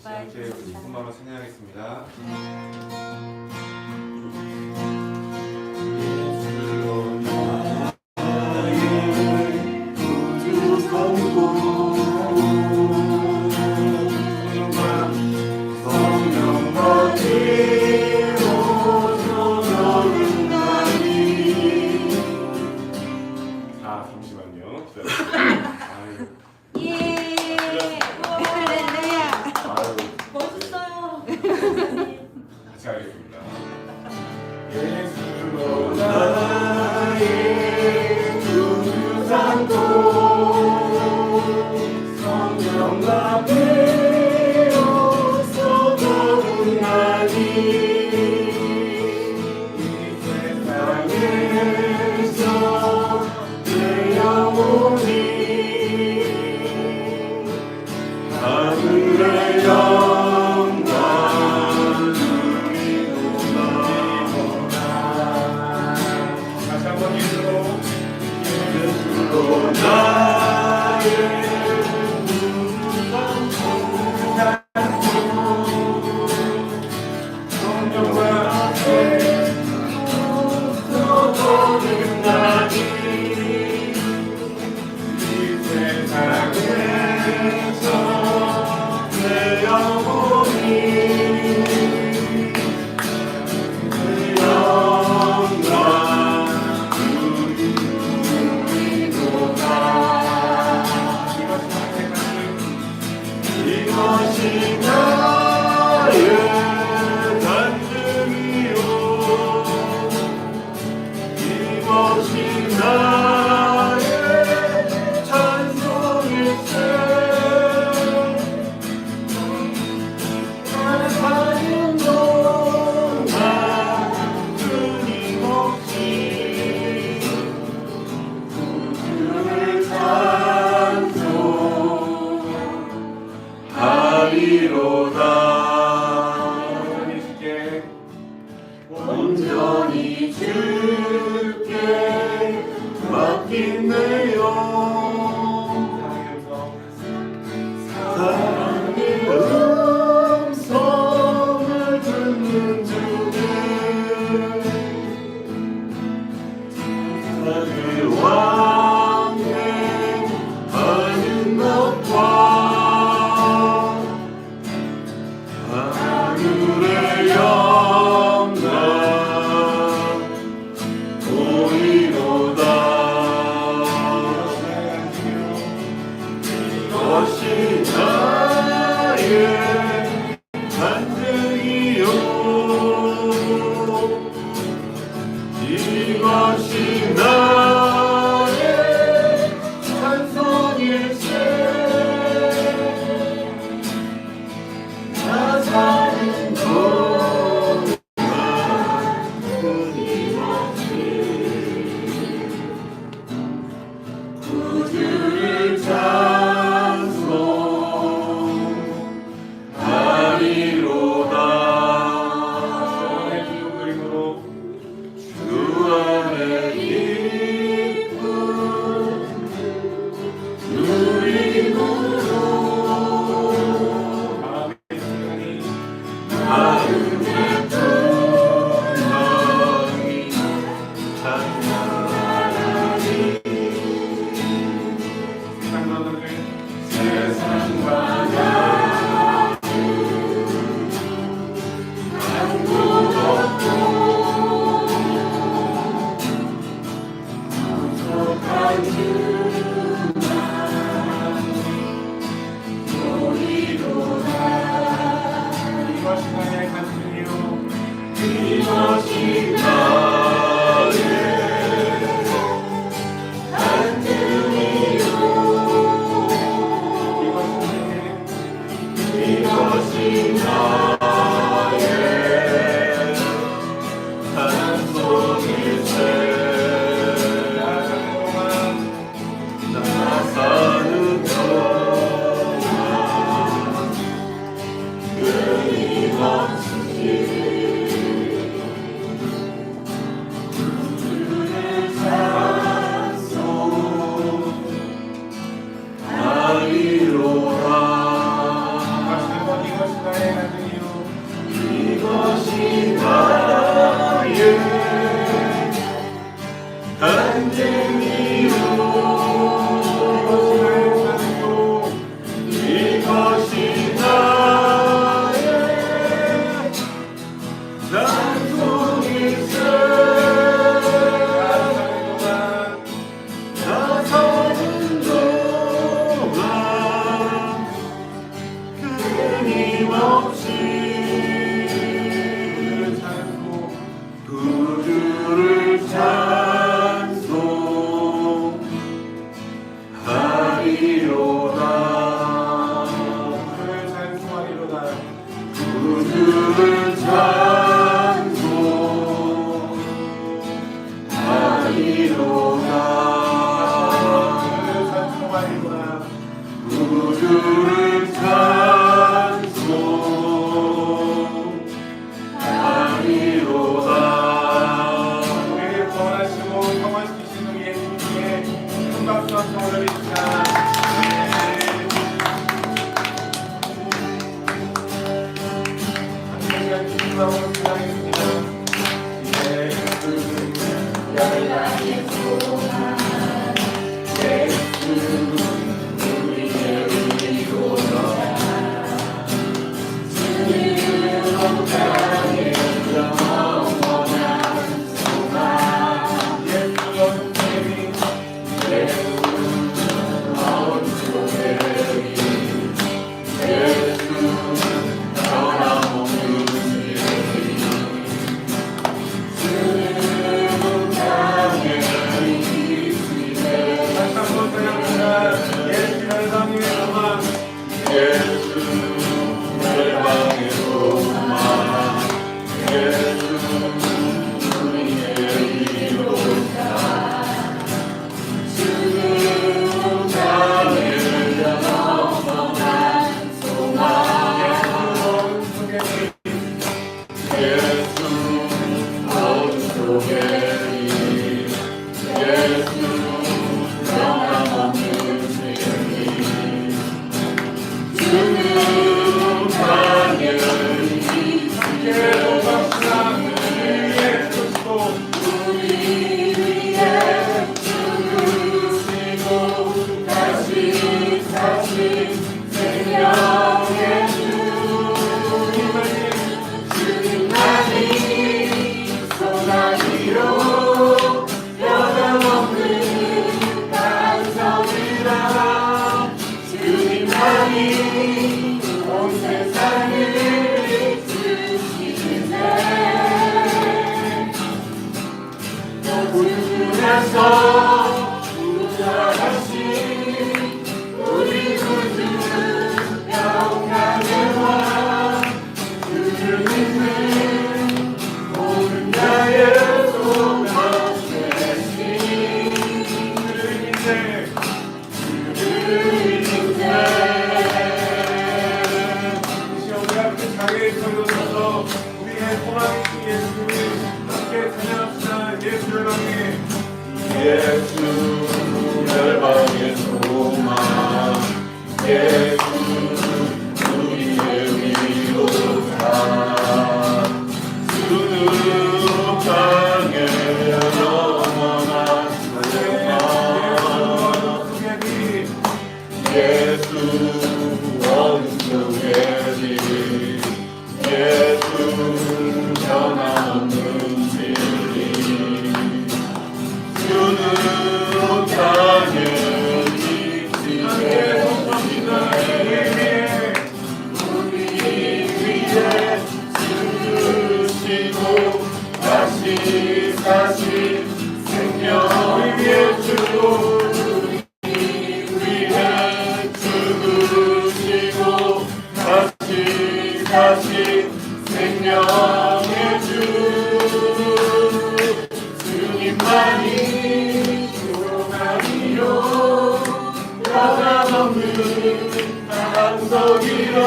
함께 우리 손마로 찬양하겠습니다. 잠시만요. 같이 하겠습니다. 예수로 나의 구주 삼고 성령과 배워서 거듭나니 이 세상에서 내 영혼이 하늘의 영광 나의 성령과 거듭나니 이 세상에서 내 영혼이 그 영광 이것이 나의 간증이요 이것이 나의 찬송일세 나 사는 동안 끊임없이 구주를 찬송하리로다. 온전히 주께 맡긴 내 영 사랑의 음성을 듣는 중에 사랑의 왕의 하는 것과 하늘의 영광 보이로다. 이것이 나의 간증이요 이것이 나의 찬송일세 나 사는 동안 끊임없이 구주를 찬송하리로다. 주 안에 기쁜 누림으로 마음의 풍성이 찬양하리 세상과 나를 아무도 없고 부족한 주만 보이로다. 이것이 나의 간증이요 이것이 나의 간증이요 이것이 나의 찬송일세 나 사는 동안 끊임없이 주를 찬송 구주를 찬송하리로다. 구주를 찬송하리로다. 우리를 구원하시고 평화시키시는 예수님께 큰 박수와 청을 드립니다. 예수 열방의 소망 예수 우리의 위로자 주는 땅에 영원한 사랑아 예수 원수의 길 예수 변함없는 진리 주는 땅에 빛이 되옵니다. 우리 위에 죽으시고 다시 사신 생명 위에 주고 우리 위에 죽으시고 다시 사신 생명의 주 주님만이 주님만이요 변함없는 반석이라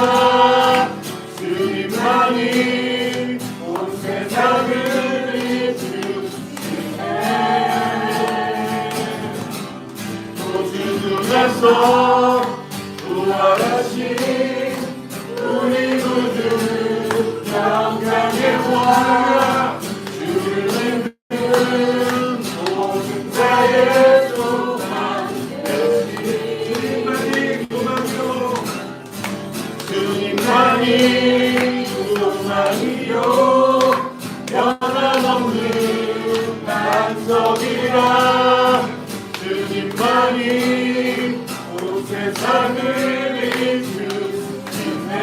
주님만이 온 세상을 비추시네 또 죽음에서 부활하신 우리 구주 영광의 왕 주를 주님만이 구원이요 변함없는 반석이라 주님만이 온 세상을 비추시네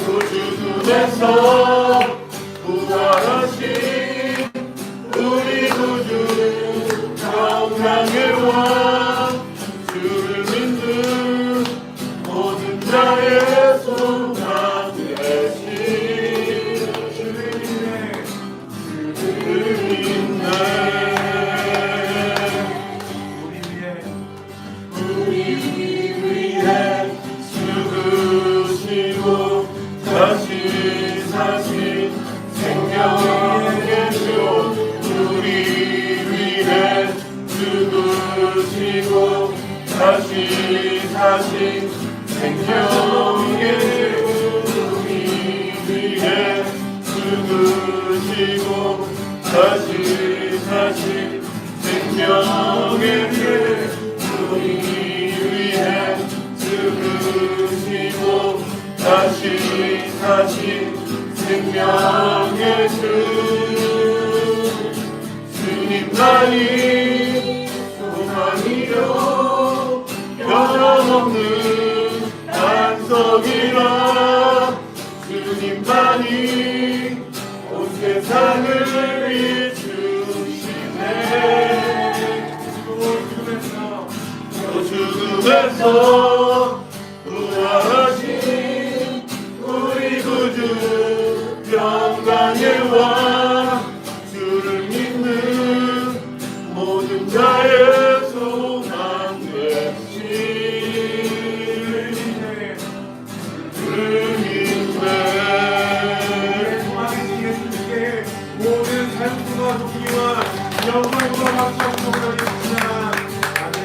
또 죽음에서 부활하신 우리 구주 영광의 왕 주를 믿는 모든 자의 소망 되신 주를 믿네 우리 위해 죽으시고 다시 사신 생명의 주 우리 위해 죽으시고 다시 사신 생명의 주 우리 위해 죽으시고 다시 사신 생명의 주 우리 위해 죽으시고 다시 사신 생명의 주 주님만이 소망이요 변함없는 반석이라 주님만이 온 세상을 비추시네 또 죽음에서 부활하신 우리 구주 영광의 왕 주를 믿는 모든 자의 소망 되신 주님의 소망이신 예수님께 모든 찬송과 존귀와 영광과 박수와 드리겠습니다. 아멘.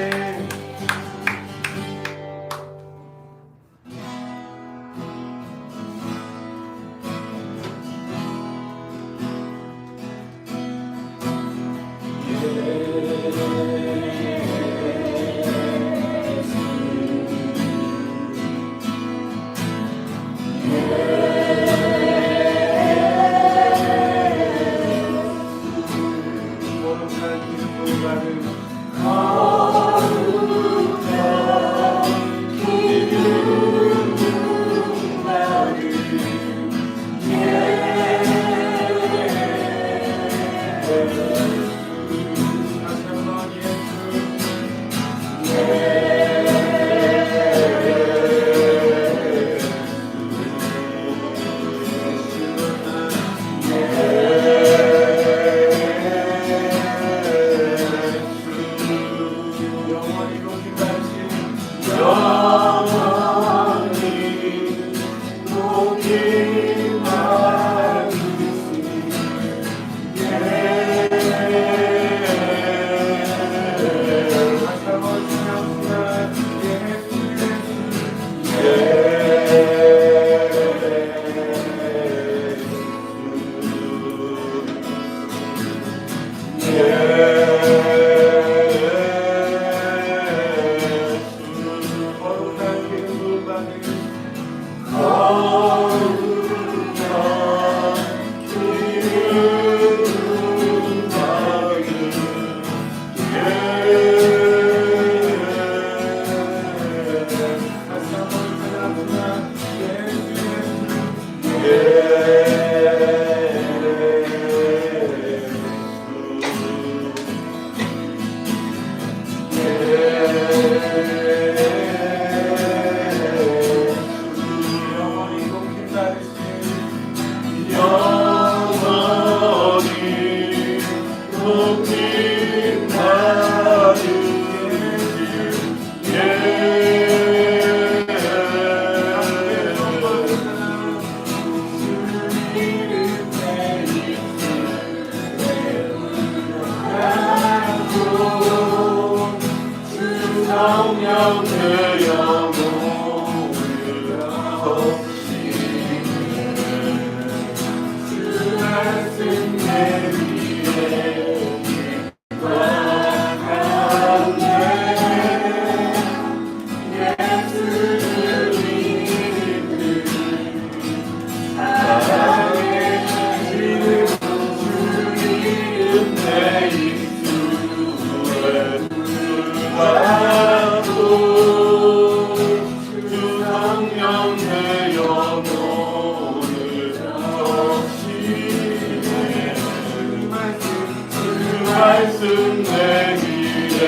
말씀 내 귀에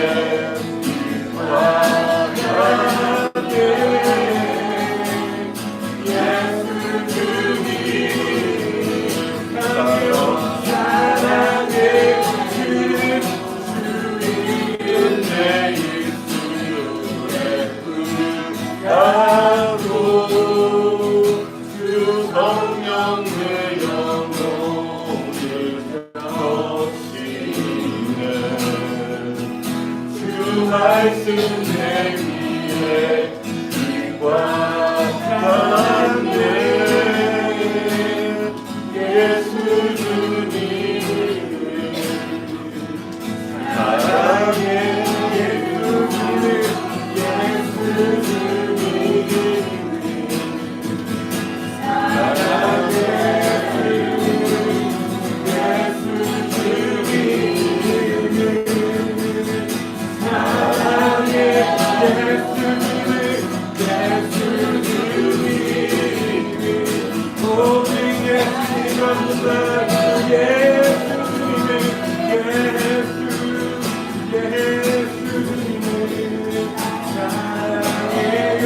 말씀 내 위에 빛과 같네 예수 주님을 사랑해 예수 주님을 사랑해 예수 주님을 사랑해 예수 주님을 오직 예수님만 사랑해 예수님을 예수님을 사랑해요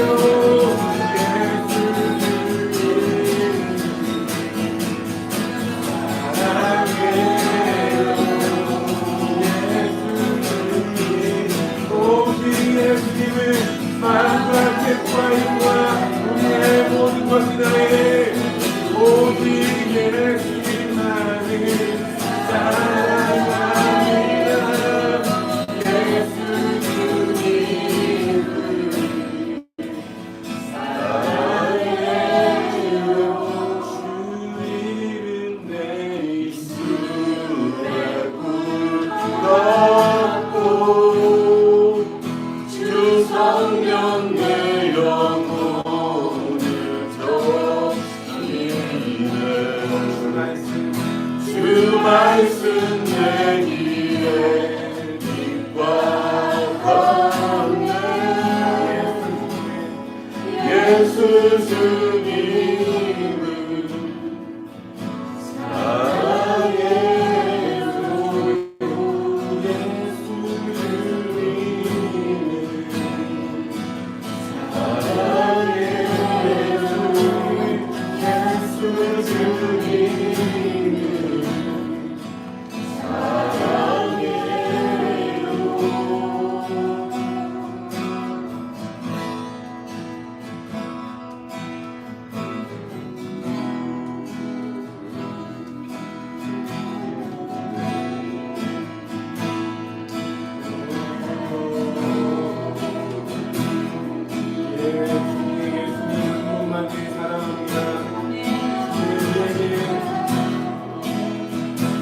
예수님을 마음과 뜻과 힘과 우리의 모든 것이 다해 오직 예수님만을 사랑합니다 예수 주님을 사랑해요 주님은 내 입술에 굴렀고 주 성령 내 영혼을 적시네 주 말씀 내 귀에 빛과 같네 예수 주님을 사랑해요 예수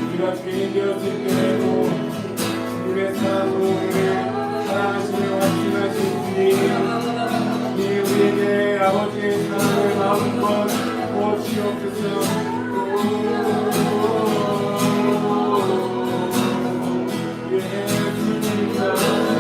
우리가 죄인 되었을 때에도 우리의 사랑으로 우리를 사랑하시며 확신하신 주님 우리에게 아버지의 사랑을 마음껏 부어주시옵소서 예수님 나의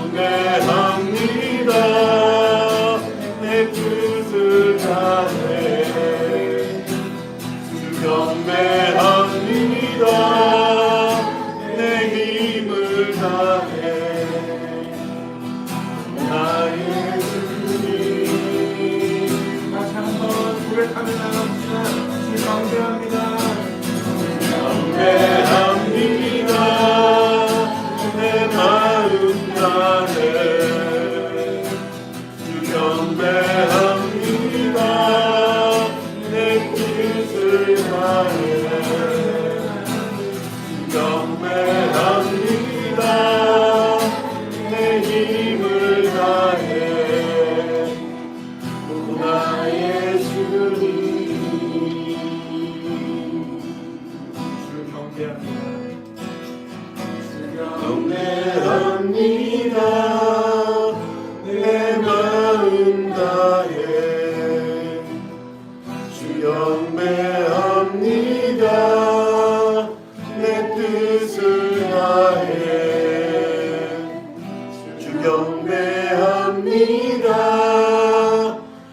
경배합니다. 내 뜻을 다해 주 경배합니다. 내 힘을 다해 나의 주님. 다시 한번 고백하며 나갑시다. 주 경배합니다. 경배합니다. 내 마음 다해 주 경배합니다. 내 뜻을 다해 주 경배합니다. 내 힘을 다해 오 나의 주님. 경배합니다. 내 마음 다해 주 경배합니다. 내 뜻을 다해 주 경배합니다.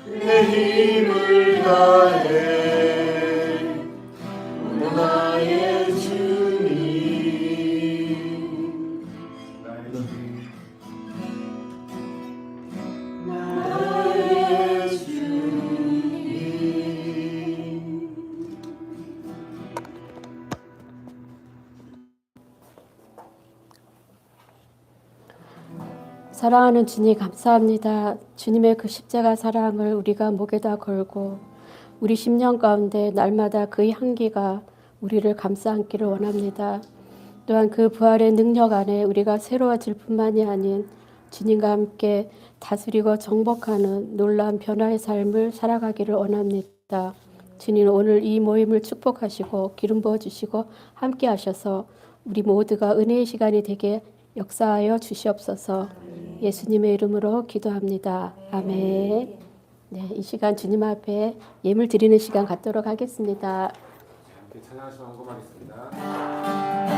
내 힘을 다해 오 나의 주님. 나의 주님. 사랑하는 주님 감사합니다. 주님의 그 십자가 사랑을 우리가 목에다 걸고 우리 심령 가운데 날마다 그 향기가 우리를 감싸 안기를 원합니다. 또한 그 부활의 능력 안에 우리가 새로워질 뿐만이 아닌 주님과 함께 다스리고 정복하는 놀라운 변화의 삶을 살아가기를 원합니다. 주님 오늘 이 모임을 축복하시고 기름 부어주시고 함께 하셔서 우리 모두가 은혜의 시간이 되게 역사하여 주시옵소서. 예수님의 이름으로 기도합니다. 아멘. 네, 이 시간 주님 앞에 예물 드리는 시간 갖도록 하겠습니다. 함께 찬양하시며 헌금하겠습니다.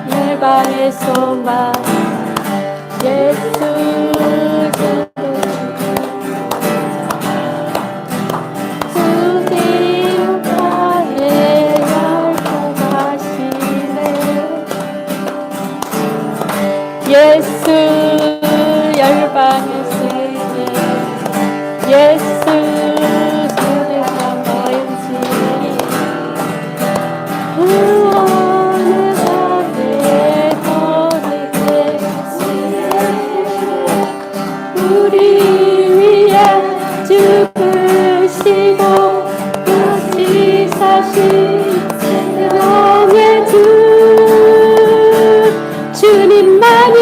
열방의 소망 예수 주님과의 열방하시네 예수 열방의 세계 예수 주님만이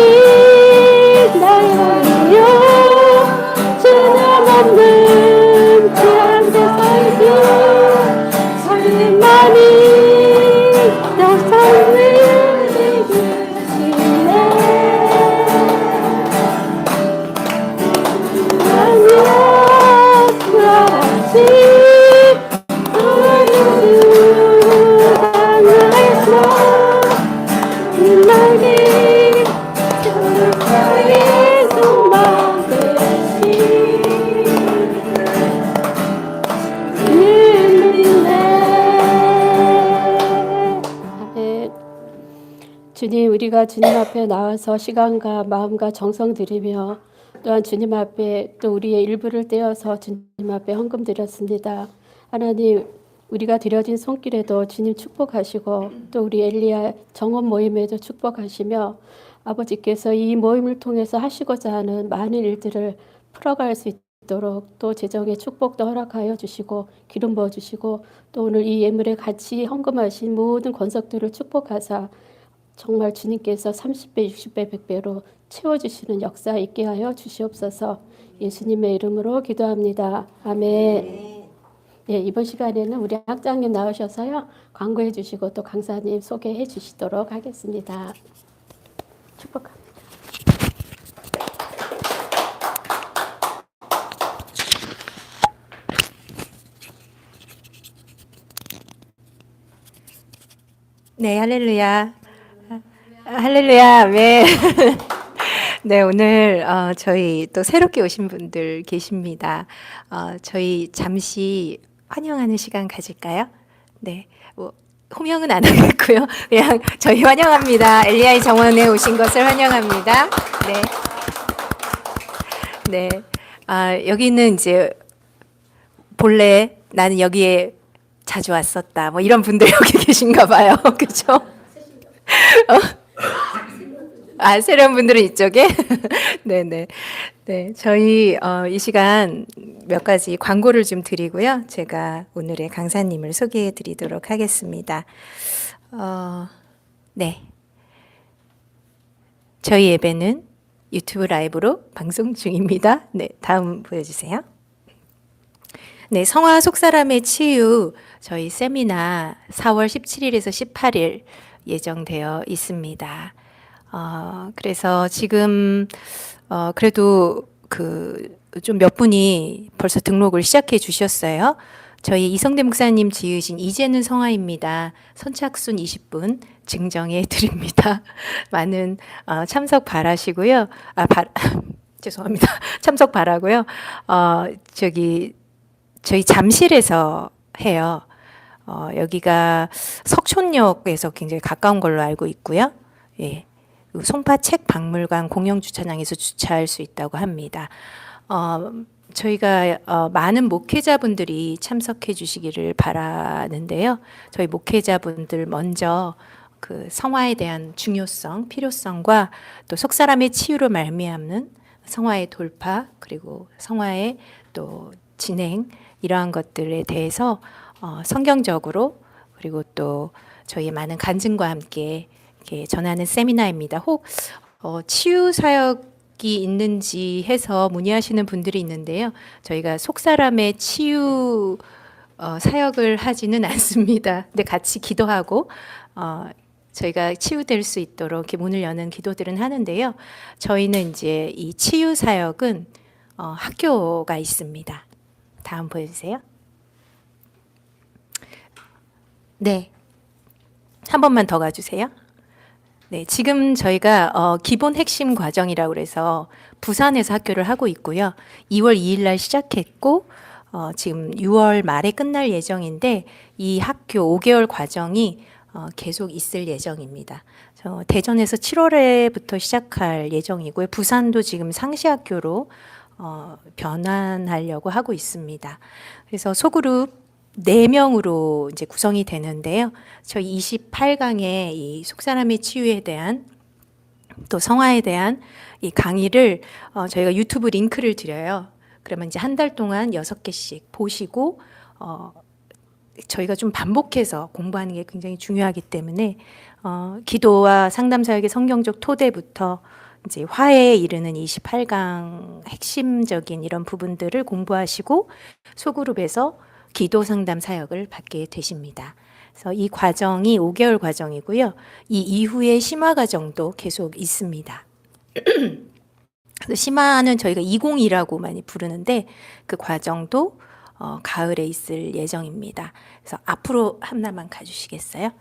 나의 주님 없는 귀한 세상이지 주님만이 나 삶을 이기시네 아니야 그렇지 주님, 우리가 주님 앞에 나와서 시간과 마음과 정성 드리며 또한 주님 앞에 또 우리의 일부를 떼어서 주님 앞에 헌금 드렸습니다. 하나님, 우리가 드려진 손길에도 주님 축복하시고 또 우리 엘리야 정원 모임에도 축복하시며 아버지께서 이 모임을 통해서 하시고자 하는 많은 일들을 풀어갈 수 있도록 또 재정의 축복도 허락하여 주시고 기름 부어 주시고 또 오늘 이 예물에 같이 헌금하신 모든 권속들을 축복하사 정말 주님께서 30배, 60배, 100배로 채워주시는 역사 있게 하여 주시옵소서. 예수님의 이름으로 기도합니다. 아멘. 네, 이번 시간에는 우리 학장님 나오셔서요. 광고해 주시고 또 강사님 소개해 주시도록 하겠습니다. 축복합니다. 네, 할렐루야. 할렐루야, 네. 네, 오늘 저희 또 새롭게 오신 분들 계십니다. 저희 잠시 환영하는 시간 가질까요? 네, 뭐, 호명은 안 하겠고요. 그냥 저희 환영합니다. 엘리야의 정원에 오신 것을 환영합니다. 네. 네. 여기는 이제 본래 나는 여기에 자주 왔었다. 뭐 이런 분들 여기 계신가 봐요. 그죠? 새로운 분들은 이쪽에? 네네. 네, 저희 이 시간 몇 가지 광고를 좀 드리고요. 제가 오늘의 강사님을 소개해 드리도록 하겠습니다. 네. 저희 예배는 유튜브 라이브로 방송 중입니다. 네, 다음 보여주세요. 네, 성화 속사람의 치유 저희 세미나 4월 17일에서 18일 예정되어 있습니다. 그래서 지금 그래도 좀 몇 분이 벌써 등록을 시작해 주셨어요. 저희 이성대 목사님 지으신 이제는 성화입니다. 선착순 20분 증정해 드립니다. 많은 참석 바라시고요. 죄송합니다. 참석 바라고요. 저희 잠실에서 해요. 여기가 석촌역에서 굉장히 가까운 걸로 알고 있고요. 예. 송파책 박물관 공영 주차장에서 주차할 수 있다고 합니다. 저희가 많은 목회자분들이 참석해 주시기를 바라는데요. 저희 목회자분들 먼저 그 성화에 대한 중요성, 필요성과 또 속사람의 치유로 말미암는 성화의 돌파 그리고 성화의 또 진행 이러한 것들에 대해서 성경적으로 그리고 또 저희의 많은 간증과 함께 이렇게 전하는 세미나입니다. 혹 치유 사역이 있는지 해서 문의하시는 분들이 있는데요. 저희가 속사람의 치유 사역을 하지는 않습니다. 근데 같이 기도하고 저희가 치유될 수 있도록 이렇게 문을 여는 기도들은 하는데요. 저희는 이제 이 치유 사역은 학교가 있습니다. 다음 보여주세요. 네, 한 번만 더 가주세요. 네, 지금 저희가 기본 핵심 과정이라고 그래서 부산에서 학교를 하고 있고요. 2월 2일 날 시작했고 지금 6월 말에 끝날 예정인데 이 학교 5개월 과정이 계속 있을 예정입니다. 대전에서 7월에부터 시작할 예정이고요. 부산도 지금 상시학교로 변환하려고 하고 있습니다. 그래서 소그룹 4명으로 이제 구성이 되는데요. 저희 28강의 이 속사람의 치유에 대한 또 성화에 대한 이 강의를 저희가 유튜브 링크를 드려요. 그러면 이제 한 달 동안 6개씩 보시고 저희가 좀 반복해서 공부하는 게 굉장히 중요하기 때문에 기도와 상담 사역의 성경적 토대부터 이제 화해에 이르는 28강 핵심적인 이런 부분들을 공부하시고 소그룹에서 기도 상담 사역을 받게 되십니다. 그래서 이 과정이 5개월 과정이고요. 이 이후에 심화 과정도 계속 있습니다. 심화는 저희가 202라고 많이 부르는데 그 과정도 가을에 있을 예정입니다. 그래서 앞으로 하나만 가주시겠어요?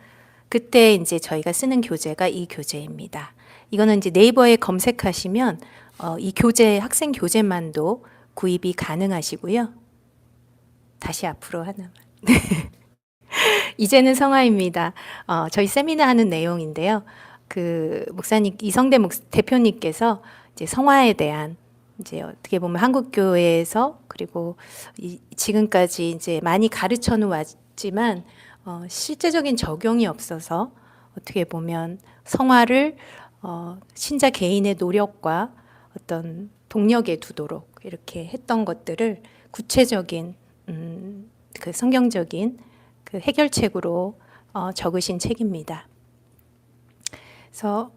그때 이제 저희가 쓰는 교재가 이 교재입니다. 이거는 이제 네이버에 검색하시면 이 교재, 학생 교재만도 구입이 가능하시고요. 다시 앞으로 하나만. 이제는 성화입니다. 저희 세미나 하는 내용인데요. 그 목사님 이성대 대표님께서 이제 성화에 대한 이제 어떻게 보면 한국 교회에서 그리고 지금까지 이제 많이 가르쳐 왔지만 실제적인 적용이 없어서 어떻게 보면 성화를 신자 개인의 노력과 어떤 동력에 두도록 이렇게 했던 것들을 구체적인 그 성경적인 그 해결책으로 적으신 책입니다. 그래서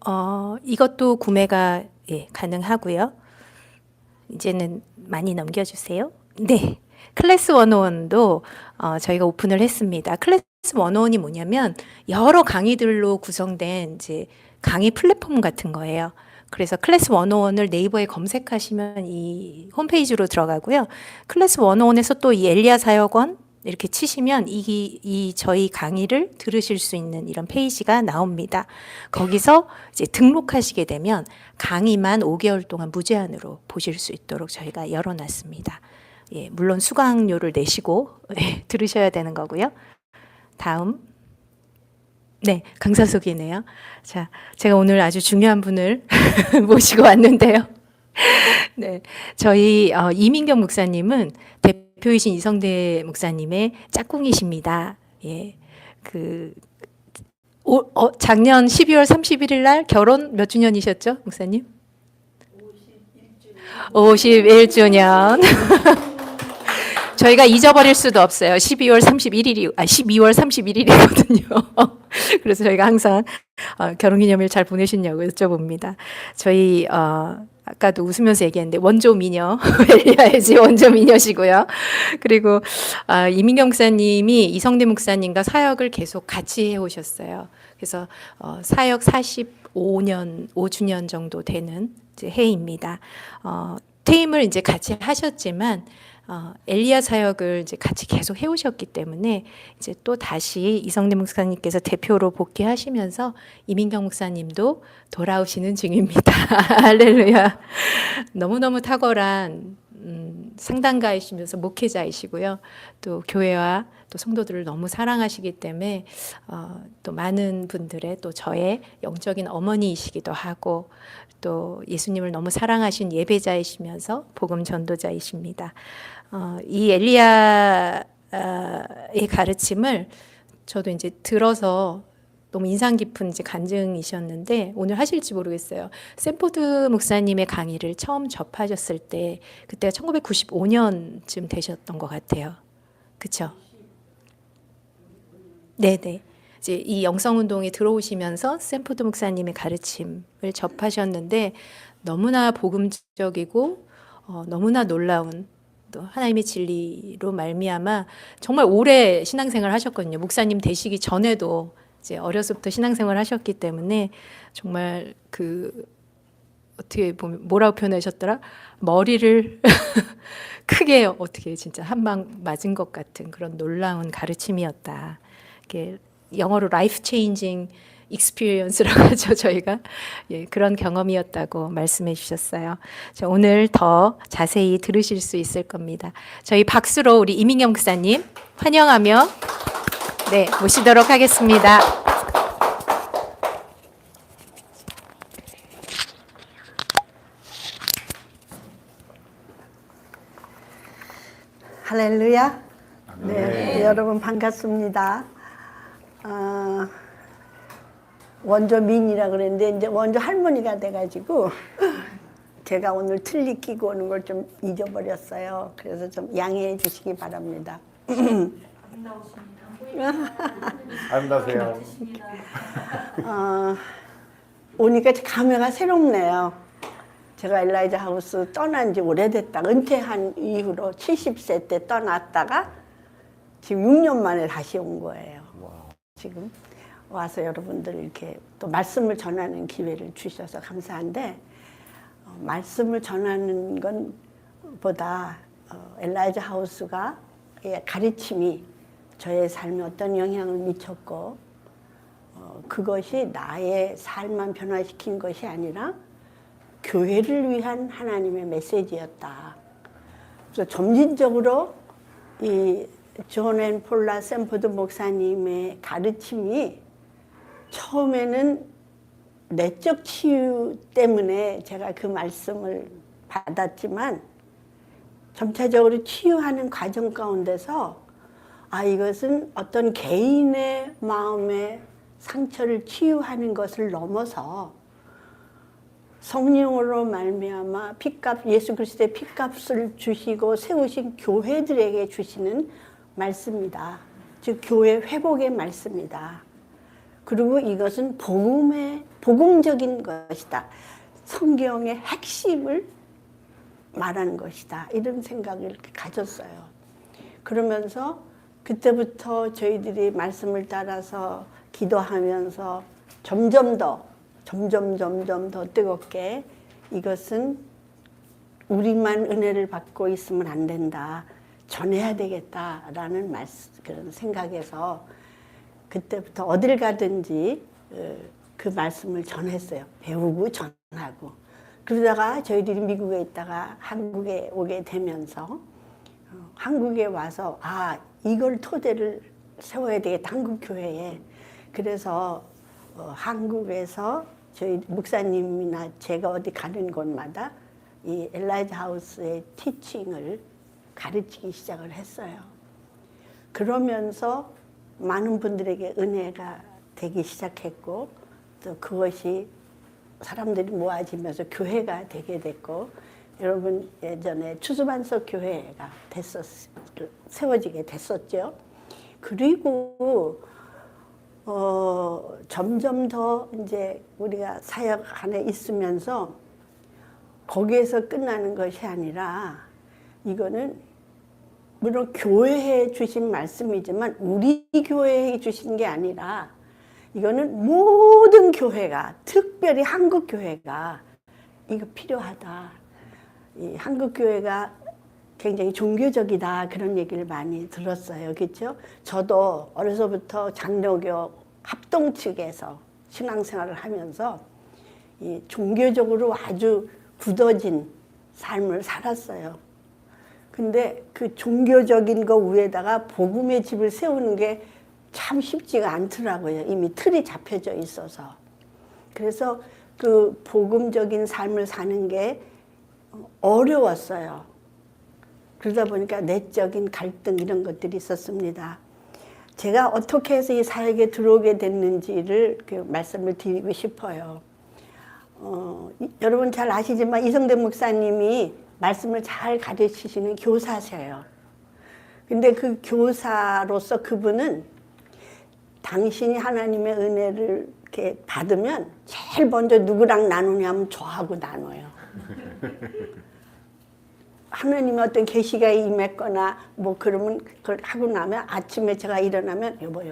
이것도 구매가 가능하고요. 이제는 많이 넘겨주세요. 네, 클래스 101도 저희가 오픈을 했습니다. 클래스 101이 뭐냐면 여러 강의들로 구성된 이제 강의 플랫폼 같은 거예요. 그래서 클래스 101을 네이버에 검색하시면 이 홈페이지로 들어가고요. 클래스 101에서 또 이 엘리야 사역원 이렇게 치시면 이 저희 강의를 들으실 수 있는 이런 페이지가 나옵니다. 거기서 이제 등록하시게 되면 강의만 5개월 동안 무제한으로 보실 수 있도록 저희가 열어놨습니다. 예, 물론 수강료를 내시고 들으셔야 되는 거고요. 다음. 네, 강사석이네요. 자, 제가 오늘 아주 중요한 분을 모시고 왔는데요. 네, 저희 이민경 목사님은 대표이신 이성대 목사님의 짝꿍이십니다. 예, 작년 12월 31일 날 결혼 몇 주년이셨죠, 목사님? 51주년. 저희가 잊어버릴 수도 없어요. 12월 31일이거든요. 그래서 저희가 항상 결혼기념일 잘 보내셨냐고 여쭤봅니다. 저희 아까도 웃으면서 얘기했는데 원조 미녀, 엘리야의 집 원조 미녀시고요. 그리고 이민경 목사님이 이성대 목사님과 사역을 계속 같이 해오셨어요. 그래서 사역 5주년 정도 되는 이제 해입니다. 퇴임을 이제 같이 하셨지만 엘리야 사역을 이제 같이 계속 해오셨기 때문에 이제 또 다시 이성대 목사님께서 대표로 복귀하시면서 이민경 목사님도 돌아오시는 중입니다. 할렐루야. 너무너무 탁월한 상담가이시면서 목회자이시고요. 또 교회와 또 성도들을 너무 사랑하시기 때문에 또 많은 분들의 또 저의 영적인 어머니이시기도 하고 또 예수님을 너무 사랑하신 예배자이시면서 복음 전도자이십니다. 이 엘리야의 가르침을 저도 이제 들어서 너무 인상 깊은 이제 간증이셨는데 오늘 하실지 모르겠어요. 샌포드 목사님의 강의를 처음 접하셨을 때 그때가 1995년쯤 되셨던 것 같아요. 그렇죠? 네네. 이제 이 영성운동에 들어오시면서 샌포드 목사님의 가르침을 접하셨는데 너무나 복음적이고 너무나 놀라운 또 하나님의 진리로 말미암아 정말 오래 신앙생활 하셨거든요. 목사님 되시기 전에도 이제 어려서부터 신앙생활 하셨기 때문에 정말 어떻게 보면 뭐라고 표현하셨더라? 머리를 크게 어떻게 진짜 한 방 맞은 것 같은 그런 놀라운 가르침이었다. 이게 영어로 라이프 체인징 익스피리언스라고 하죠, 저희가. 예, 그런 경험이었다고 말씀해 주셨어요. 자, 오늘 더 자세히 들으실 수 있을 겁니다. 저희 박수로 우리 이민경 목사님 환영하며 네, 모시도록 하겠습니다. 할렐루야. 네, 여러분 반갑습니다. 원조 민이라 그랬는데 이제 원조 할머니가 돼가지고 제가 오늘 틀니 끼고 오는 걸 좀 잊어버렸어요. 그래서 좀 양해해 주시기 바랍니다. 아름다우세요. 오니까 감회가 새롭네요. 제가 엘라이자 하우스 떠난 지 오래됐다. 은퇴한 이후로 70세 때 떠났다가 지금 6년 만에 다시 온 거예요. 지금 와서 여러분들 이렇게 또 말씀을 전하는 기회를 주셔서 감사한데 말씀을 전하는 건 보다 엘라이자 하우스가 가르침이 저의 삶에 어떤 영향을 미쳤고 그것이 나의 삶만 변화시킨 것이 아니라 교회를 위한 하나님의 메시지였다. 그래서 점진적으로 이 존 앤 폴라 샌포드 목사님의 가르침이 처음에는 내적 치유 때문에 제가 그 말씀을 받았지만 점차적으로 치유하는 과정 가운데서 이것은 어떤 개인의 마음의 상처를 치유하는 것을 넘어서 성령으로 말미암아 예수 그리스도의 핏값을 주시고 세우신 교회들에게 주시는 말씀이다. 즉 교회 회복의 말씀이다. 그리고 이것은 복음적인 것이다. 성경의 핵심을 말하는 것이다. 이런 생각을 가졌어요. 그러면서 그때부터 저희들이 말씀을 따라서 기도하면서 점점 더 뜨겁게 이것은 우리만 은혜를 받고 있으면 안 된다. 전해야 되겠다라는 그런 생각에서 그때부터 어딜 가든지 그 말씀을 전했어요. 배우고 전하고. 그러다가 저희들이 미국에 있다가 한국에 오게 되면서 한국에 와서 이걸 토대를 세워야 되겠다, 한국 교회에. 그래서 한국에서 저희 목사님이나 제가 어디 가는 곳마다 이 엘라이자 하우스의 티칭을 가르치기 시작을 했어요. 그러면서 많은 분들에게 은혜가 되기 시작했고, 또 그것이 사람들이 모아지면서 교회가 되게 됐고, 여러분 예전에 추수반석 교회가 세워지게 됐었죠. 그리고 점점 더 이제 우리가 사역 안에 있으면서 거기에서 끝나는 것이 아니라, 이거는 물론 교회에 주신 말씀이지만 우리 교회에 주신 게 아니라 이거는 모든 교회가, 특별히 한국 교회가 이거 필요하다. 이 한국 교회가 굉장히 종교적이다, 그런 얘기를 많이 들었어요. 그렇죠? 저도 어려서부터 장로교 합동 측에서 신앙생활을 하면서 이 종교적으로 아주 굳어진 삶을 살았어요. 근데 그 종교적인 거 위에다가 복음의 집을 세우는 게 참 쉽지가 않더라고요. 이미 틀이 잡혀져 있어서. 그래서 그 복음적인 삶을 사는 게 어려웠어요. 그러다 보니까 내적인 갈등 이런 것들이 있었습니다. 제가 어떻게 해서 이 사역에 들어오게 됐는지를 그 말씀을 드리고 싶어요. 여러분 잘 아시지만 이성대 목사님이 말씀을 잘 가르치시는 교사세요. 근데 그 교사로서 그분은 당신이 하나님의 은혜를 이렇게 받으면 제일 먼저 누구랑 나누냐면 저하고 나눠요. 하나님의 어떤 계시가 임했거나 뭐 그러면 그걸 하고 나면 아침에 제가 일어나면 여보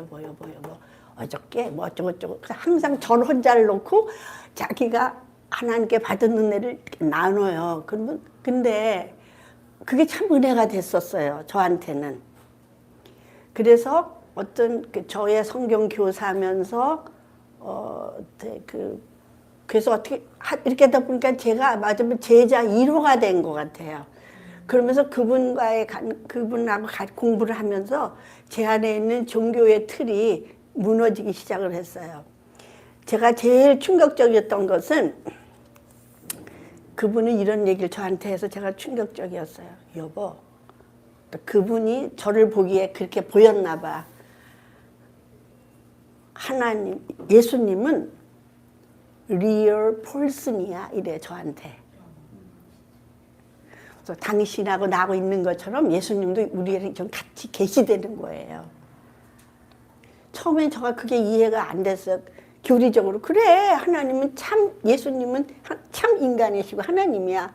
어저께 뭐 어쩌고저쩌고 항상 저를 혼자를 놓고 자기가 하나님께 받은 은혜를 나눠요. 그러면 근데 그게 참 은혜가 됐었어요, 저한테는. 그래서 어떤 저의 성경 교사면서 그래서 어떻게 이렇게 하다 보니까 제가 맞으면 제자 1호가 된 것 같아요. 그러면서 그분하고 공부를 하면서 제 안에 있는 종교의 틀이 무너지기 시작을 했어요. 제가 제일 충격적이었던 것은 그분은 이런 얘기를 저한테 해서 제가 충격적이었어요. 여보, 그분이 저를 보기에 그렇게 보였나 봐. 예수님은 real person이야, 이래 저한테. 그래서 당신하고 나하고 있는 것처럼 예수님도 우리랑 좀 같이 계시되는 거예요. 처음엔 제가 그게 이해가 안 됐어요. 교리적으로. 그래, 하나님은 예수님은 참 인간이시고 하나님이야.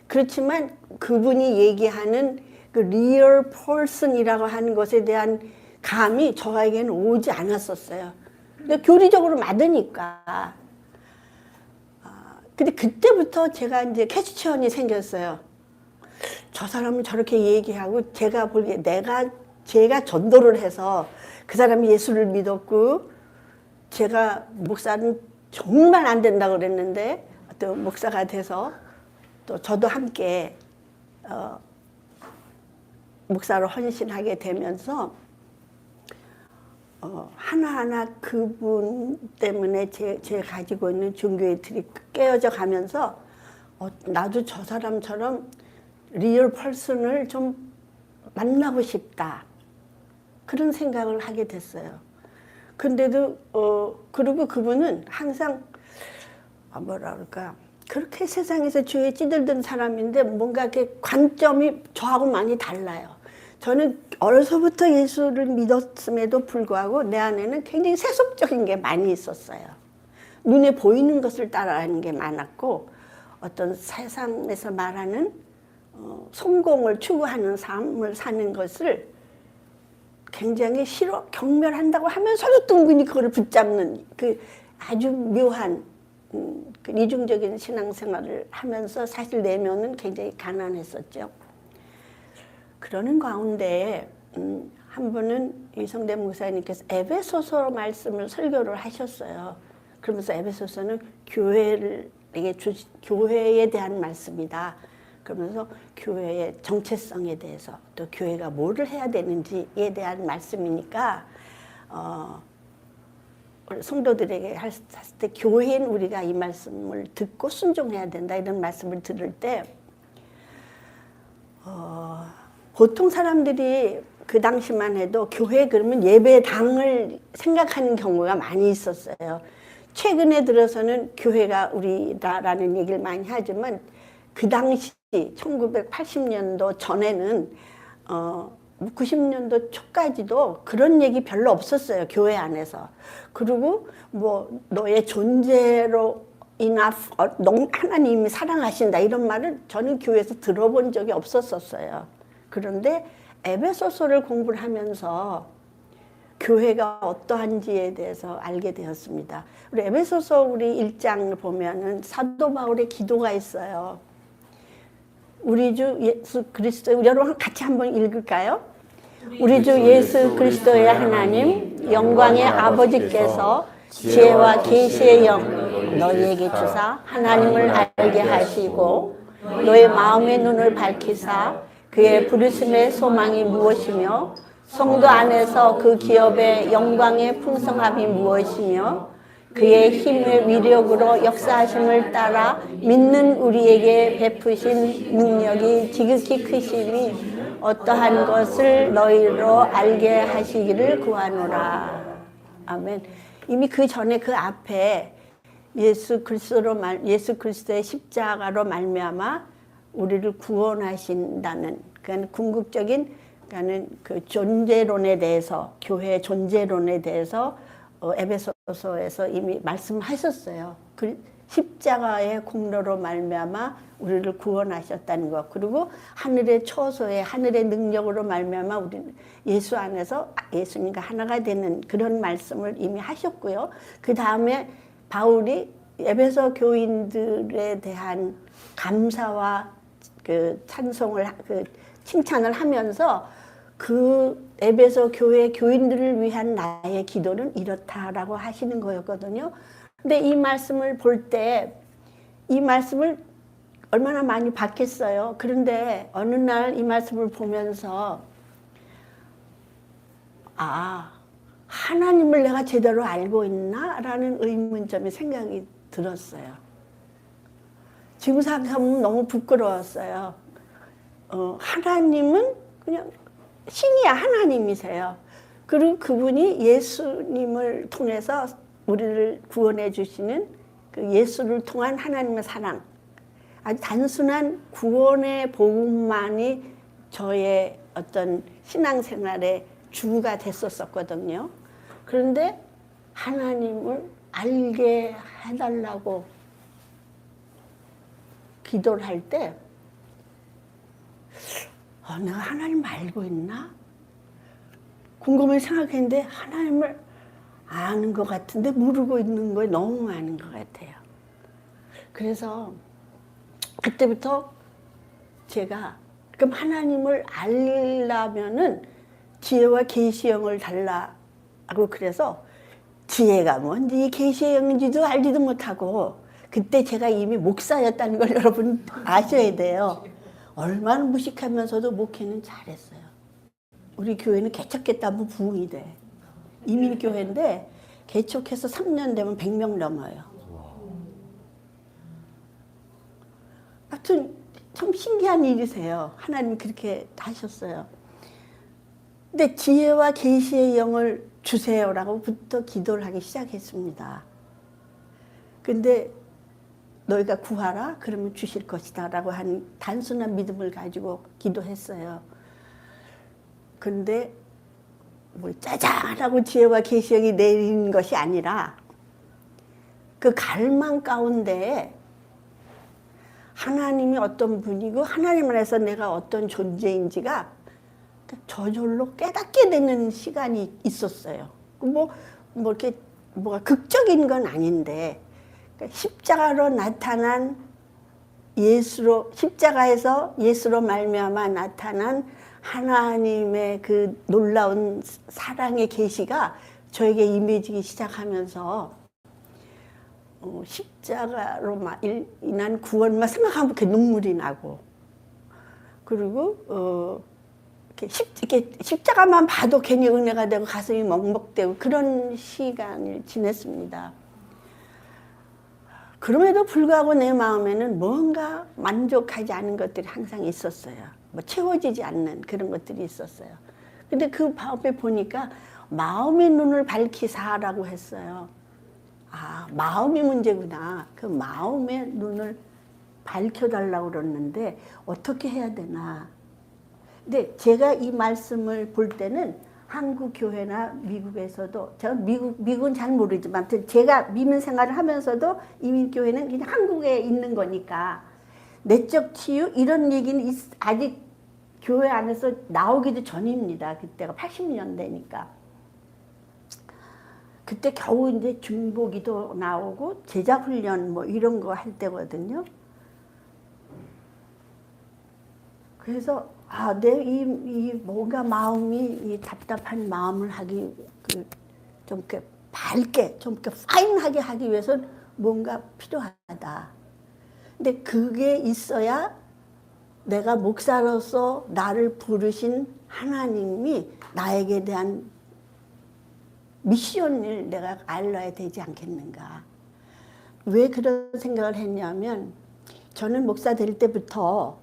그렇지만 그분이 얘기하는 그 real person이라고 하는 것에 대한 감이 저에게는 오지 않았었어요. 근데 교리적으로 맞으니까. 근데 그때부터 제가 이제 캐치천이 생겼어요. 저 사람은 저렇게 얘기하고 제가 보기에 제가 전도를 해서 그 사람이 예수를 믿었고 제가 목사는 정말 안 된다고 그랬는데 또 목사가 돼서 또 저도 함께 목사로 헌신하게 되면서 하나하나 그분 때문에 제 가지고 있는 종교의 틀이 깨어져 가면서 나도 저 사람처럼 리얼 퍼슨을 좀 만나고 싶다. 그런 생각을 하게 됐어요. 근데도 그리고 그분은 항상 뭐라 그럴까, 그렇게 세상에서 죄에 찌들든 사람인데 뭔가 이렇게 관점이 저하고 많이 달라요. 저는 어려서부터 예수를 믿었음에도 불구하고 내 안에는 굉장히 세속적인 게 많이 있었어요. 눈에 보이는 것을 따라하는 게 많았고 어떤 세상에서 말하는 성공을 추구하는 삶을 사는 것을 굉장히 싫어, 경멸한다고 하면서도 둥근히 그걸 붙잡는 그 아주 묘한 그 이중적인 신앙생활을 하면서 사실 내면은 굉장히 가난했었죠. 그러는 가운데 한 분은 이성대 목사님께서 에베소서 말씀을 설교를 하셨어요. 그러면서 에베소서는 교회에 대한 말씀이다. 그러면서 교회의 정체성에 대해서 또 교회가 뭐를 해야 되는지에 대한 말씀이니까 성도들에게 했을 때 교회인 우리가 이 말씀을 듣고 순종해야 된다 이런 말씀을 들을 때 보통 사람들이 그 당시만 해도 교회 그러면 예배당을 생각하는 경우가 많이 있었어요. 최근에 들어서는 교회가 우리다라는 얘기를 많이 하지만 그 당시 1980년도 전에는 90년도 초까지도 그런 얘기 별로 없었어요. 교회 안에서. 그리고 뭐 너의 존재로 하나님이 사랑하신다 이런 말을 저는 교회에서 들어본 적이 없었어요. 그런데 에베소서를 공부를 하면서 교회가 어떠한지에 대해서 알게 되었습니다. 우리 에베소서 우리 1장을 보면은 사도 바울의 기도가 있어요. 우리 주 예수 그리스도, 여러분 같이 한번 읽을까요? 우리 주 예수 그리스도의 하나님 영광의 아버지께서 지혜와 계시의 영 너희에게 주사 하나님을 알게 하시고 너의 마음의 눈을 밝히사 그의 부르심의 소망이 무엇이며 성도 안에서 그 기업의 영광의 풍성함이 무엇이며 그의 힘의 위력으로 역사하심을 따라 믿는 우리에게 베푸신 능력이 지극히 크심이 어떠한 것을 너희로 알게 하시기를 구하노라. 아멘. 이미 그 전에 그 앞에 예수 그리스도의 십자가로 말미암아 우리를 구원하신다는 그러니까 궁극적인 그러니까 그 존재론에 대해서 교회의 존재론에 대해서 에베소서에서 이미 말씀하셨어요. 그 십자가의 공로로 말미암아 우리를 구원하셨다는 것. 그리고 하늘의 초소에 하늘의 능력으로 말미암아 우리는 예수 안에서 예수님과 하나가 되는 그런 말씀을 이미 하셨고요. 그 다음에 바울이 에베소 교인들에 대한 감사와 그 찬송을 그 칭찬을 하면서 그 에베소 교회 교인들을 위한 나의 기도는 이렇다라고 하시는 거였거든요. 근데 이 말씀을 볼 때 이 말씀을 얼마나 많이 받겠어요. 그런데 어느 날 이 말씀을 보면서 하나님을 내가 제대로 알고 있나? 라는 의문점이 생각이 들었어요. 지금 생각하면 너무 부끄러웠어요. 하나님은 그냥 신이야 하나님이세요. 그리고 그분이 예수님을 통해서 우리를 구원해 주시는 그 예수를 통한 하나님의 사랑, 아주 단순한 구원의 복음만이 저의 어떤 신앙생활의 주가 됐었거든요. 그런데 하나님을 알게 해달라고 기도를 할 때 내가 하나님을 알고 있나? 궁금해 생각했는데 하나님을 아는 것 같은데 모르고 있는 거에 너무 많은 것 같아요. 그래서 그때부터 제가 그럼 하나님을 알려면은 지혜와 계시의 영을 달라고 그래서 지혜가 뭔지 계시의 영인지도 알지도 못하고 그때 제가 이미 목사였다는 걸 여러분 아셔야 돼요. 얼마나 무식하면서도 목회는 잘했어요. 우리 교회는 개척했다면 부흥이 돼. 이민교회인데 개척해서 3년 되면 100명 넘어요. 하여튼 참 신기한 일이세요. 하나님 그렇게 하셨어요. 근데 지혜와 계시의 영을 주세요라고부터 기도를 하기 시작했습니다. 근데 너희가 구하라 그러면 주실 것이다 라고 한 단순한 믿음을 가지고 기도했어요. 근데 뭐 짜잔하고 지혜와 계시형이 내리는 것이 아니라 그 갈망 가운데 하나님이 어떤 분이고 하나님 안에서 내가 어떤 존재인지가 저절로 깨닫게 되는 시간이 있었어요. 뭐 이렇게 뭐가 극적인 건 아닌데 십자가로 나타난 십자가에서 예수로 말미암아 나타난 하나님의 그 놀라운 사랑의 계시가 저에게 임해지기 시작하면서 십자가로 인한 구원만 생각하면 이렇게 눈물이 나고, 그리고 이렇게 십자가만 봐도 괜히 은혜가 되고 가슴이 먹먹되고 그런 시간을 지냈습니다. 그럼에도 불구하고 내 마음에는 뭔가 만족하지 않은 것들이 항상 있었어요. 뭐 채워지지 않는 그런 것들이 있었어요. 근데 그 마음에 보니까 마음의 눈을 밝히사라고 했어요. 아, 마음이 문제구나. 그 마음의 눈을 밝혀달라고 그러는데 어떻게 해야 되나. 근데 제가 이 말씀을 볼 때는 한국 교회나 미국에서도, 제가 미국은 잘 모르지만 제가 미민 생활을 하면서도 이민 교회는 그냥 한국에 있는 거니까 내적 치유 이런 얘기는 아직 교회 안에서 나오기도 전입니다. 그때가 80년대니까. 그때 겨우 이제 중보기도 나오고 제자훈련 뭐 이런 거 할 때거든요. 그래서 내 이 뭔가 마음이 이 답답한 마음을 하기 좀 이렇게 밝게 좀 이렇게 파인하게 하기 위해서는 뭔가 필요하다. 근데 그게 있어야 내가 목사로서 나를 부르신 하나님이 나에게 대한 미션을 내가 알아야 되지 않겠는가. 왜 그런 생각을 했냐면 저는 목사 될 때부터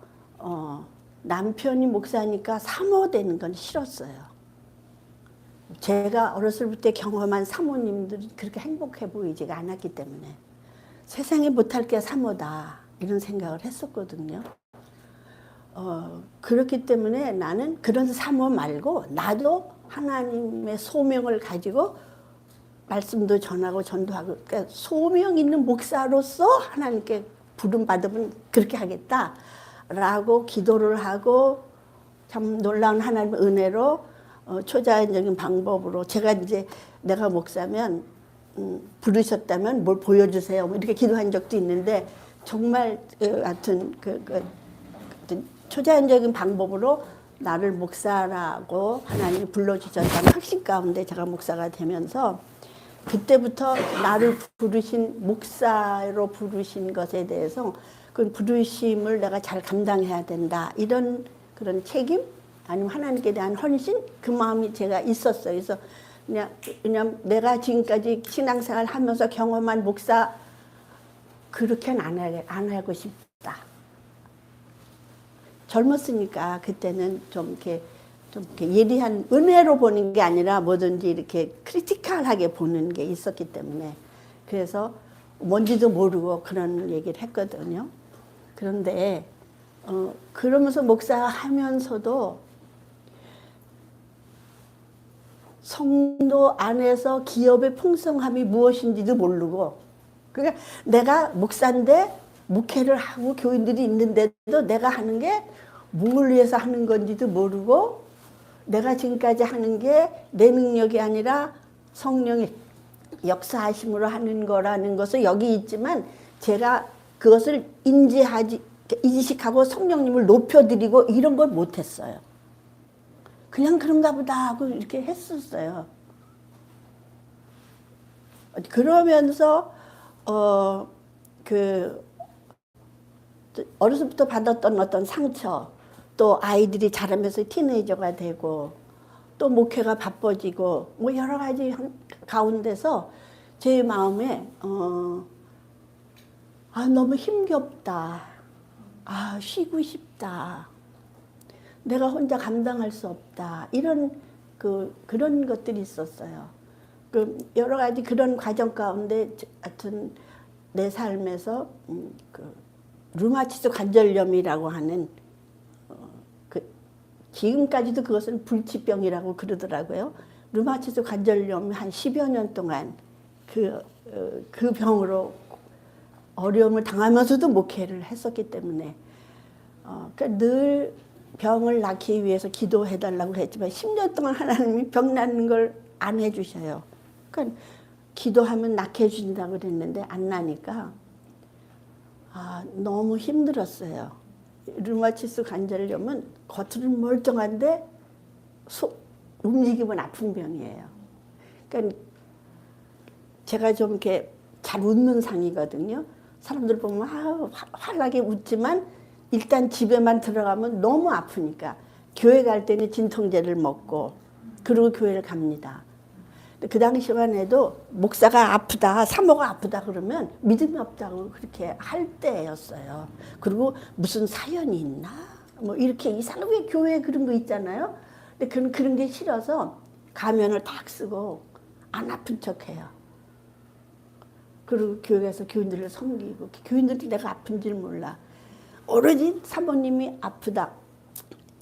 남편이 목사니까 사모되는 건 싫었어요. 제가 어렸을 때 경험한 사모님들이 그렇게 행복해 보이지가 않았기 때문에 세상에 못할 게 사모다 이런 생각을 했었거든요. 그렇기 때문에 나는 그런 사모 말고 나도 하나님의 소명을 가지고 말씀도 전하고 전도하고, 그러니까 소명 있는 목사로서 하나님께 부름받으면 그렇게 하겠다라고 기도를 하고, 참 놀라운 하나님의 은혜로 초자연적인 방법으로 제가 이제 내가 목사면 부르셨다면 뭘 보여주세요 뭐 이렇게 기도한 적도 있는데, 정말 하여튼 초자연적인 방법으로 나를 목사라고 하나님이 불러주셨다는 확신 가운데 제가 목사가 되면서 그때부터 나를 부르신 목사로 부르신 것에 대해서 그 부르심을 내가 잘 감당해야 된다 이런 그런 책임 아니면 하나님께 대한 헌신 그 마음이 제가 있었어요. 그래서 그냥 내가 지금까지 신앙생활 하면서 경험한 목사 그렇게는 안 하고 싶다. 젊었으니까 그때는 좀 이렇게 예리한 은혜로 보는 게 아니라 뭐든지 이렇게 크리티컬하게 보는 게 있었기 때문에 그래서 뭔지도 모르고 그런 얘기를 했거든요. 그런데 그러면서 목사하면서도 성도 안에서 기업의 풍성함이 무엇인지도 모르고, 그러니까 내가 목사인데 목회를 하고 교인들이 있는데도 내가 하는 게 뭘 위해서 하는 건지도 모르고 내가 지금까지 하는 게 내 능력이 아니라 성령의 역사하심으로 하는 거라는 것을 여기 있지만 제가 그것을 인식하고 성령님을 높여드리고 이런 걸 못했어요. 그냥 그런가 보다 하고 이렇게 했었어요. 그러면서 어려서부터 받았던 어떤 상처, 또 아이들이 자라면서 티네이저가 되고 또 목회가 바빠지고 뭐 여러 가지 가운데서 제 마음에 너무 힘겹다. 쉬고 싶다. 내가 혼자 감당할 수 없다. 이런 그런 것들이 있었어요. 여러 가지 그런 과정 가운데 하여튼 내 삶에서 루마티스 관절염이라고 하는 지금까지도 그것을 불치병이라고 그러더라고요. 루마티스 관절염 한 10여 년 동안 그 병으로 어려움을 당하면서도 목회를 했었기 때문에 그러니까 늘 병을 낫기 위해서 기도해달라고 했지만 10년 동안 하나님이 병 낫는 걸 안 해주셔요. 그러니까 기도하면 낫게 해준다고 그랬는데 안 나니까 너무 힘들었어요. 류마티스 관절염은 겉으로는 멀쩡한데 움직이면 아픈 병이에요. 그러니까 제가 좀 이렇게 잘 웃는 상이거든요. 사람들 보면 환하게 웃지만 일단 집에만 들어가면 너무 아프니까 교회 갈 때는 진통제를 먹고 그리고 교회를 갑니다. 그 당시만 해도 목사가 아프다, 사모가 아프다 그러면 믿음이 없다고 그렇게 할 때였어요. 그리고 무슨 사연이 있나? 뭐 이렇게 이상하게 교회에 그런 거 있잖아요. 근데 그런 게 싫어서 가면을 탁 쓰고 안 아픈 척해요. 그리고 교회에서 교인들을 섬기고 교인들이 내가 아픈지를 몰라. 오로지 사모님이 아프다.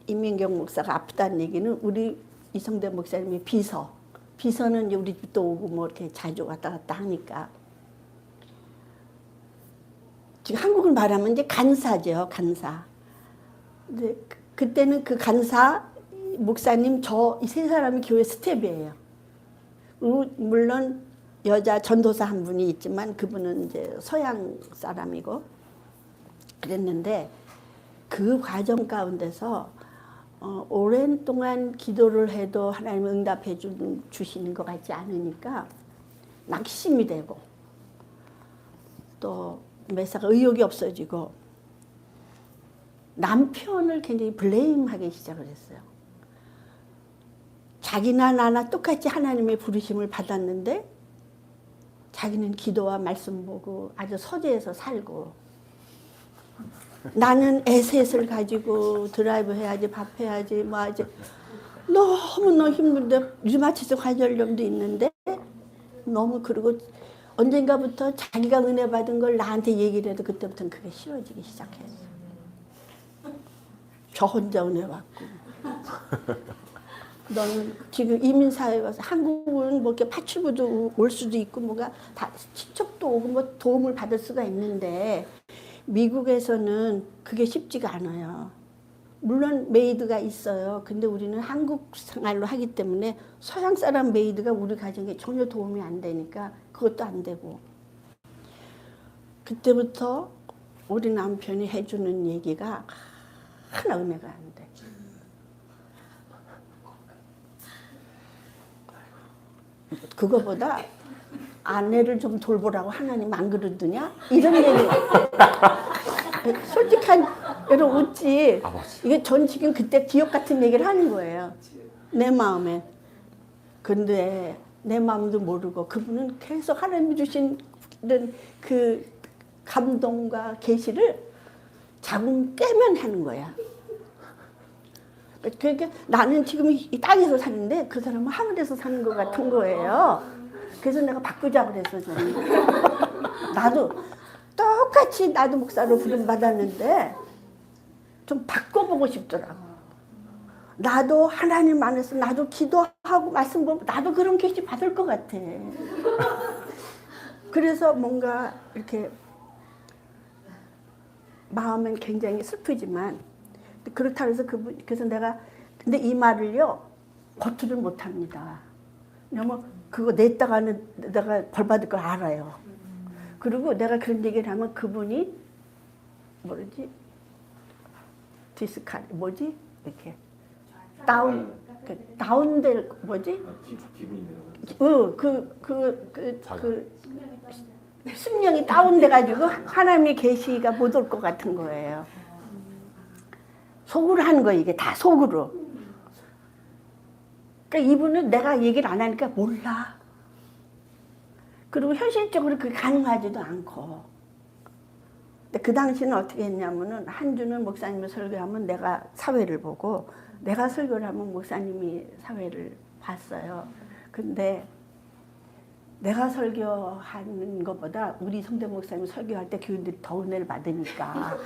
임민경 목사가 아프다는 얘기는 우리 이성대 목사님이 비서는 이제 우리 집도 오고 뭐 이렇게 자주 왔다 갔다 하니까. 지금 한국을 말하면 이제 간사죠, 간사. 근데 그때는 그 간사 목사님 저 이 세 사람이 교회 스텝이에요. 그리고 물론 여자 전도사 한 분이 있지만 그분은 이제 서양 사람이고 그랬는데 그 과정 가운데서 오랜 동안 기도를 해도 하나님 응답해 주시는 것 같지 않으니까 낙심이 되고 또 매사가 의욕이 없어지고 남편을 굉장히 블레임하기 시작을 했어요. 자기나 나나 똑같이 하나님의 부르심을 받았는데 자기는 기도와 말씀 보고 아주 서재에서 살고 나는 에셋을 가지고 드라이브 해야지 밥 해야지 뭐 하지 너무너무 힘든데 류마티스 관절염도 있는데 너무 그리고 언젠가부터 자기가 은혜 받은 걸 나한테 얘기를 해도 그때부터는 그게 싫어지기 시작했어. 저 혼자 은혜 받고 너는 지금 이민사회에 와서 한국은 뭐 이렇게 파출부도 올 수도 있고 뭐가 다 친척도 오고 뭐 도움을 받을 수가 있는데 미국에서는 그게 쉽지가 않아요. 물론 메이드가 있어요. 근데 우리는 한국 생활로 하기 때문에 서양 사람 메이드가 우리 가정에 전혀 도움이 안 되니까 그것도 안 되고. 그때부터 우리 남편이 해주는 얘기가 하나 은혜가 안 돼. 그거보다 아내를 좀 돌보라고 하나님 안 그러더냐? 이런 얘기. 솔직한 여러분 웃지. 이게 전 지금 그때 기억 같은 얘기를 하는 거예요. 내 마음에. 근데 내 마음도 모르고 그분은 계속 하나님이 주신 그 감동과 계시를 자궁 깨면 하는 거야. 그러니까 나는 지금 이 땅에서 사는데 그 사람은 하늘에서 사는 것 같은 거예요. 그래서 내가 바꾸자 그래서 저는. 나도 똑같이 나도 목사로 부름받았는데 좀 바꿔보고 싶더라고. 나도 하나님 안에서 나도 기도하고 말씀 보고 나도 그런 계시 받을 것 같아. 그래서 뭔가 이렇게 마음은 굉장히 슬프지만 그렇다고 해서 그래서 내가 근데 이 말을요 겉으로 못 합니다. 왜냐면 그거 냈다가는 내가 벌 받을 걸 알아요. 그리고 내가 그런 얘기를 하면 그분이 뭐지 디스칼 뭐지 이렇게 다운될 뭐지 그 심령이 다운돼가지고 하나님의 계시가 못 올 것 같은 거예요. 속으로 하는 거예요. 이게 다 속으로. 그러니까 이분은 내가 얘기를 안 하니까 몰라. 그리고 현실적으로 그게 가능하지도 않고. 근데 그 당시는 어떻게 했냐면은 한 주는 목사님이 설교하면 내가 사회를 보고 내가 설교를 하면 목사님이 사회를 봤어요. 근데 내가 설교하는 것보다 우리 성대 목사님 설교할 때 교인들이 더 은혜를 받으니까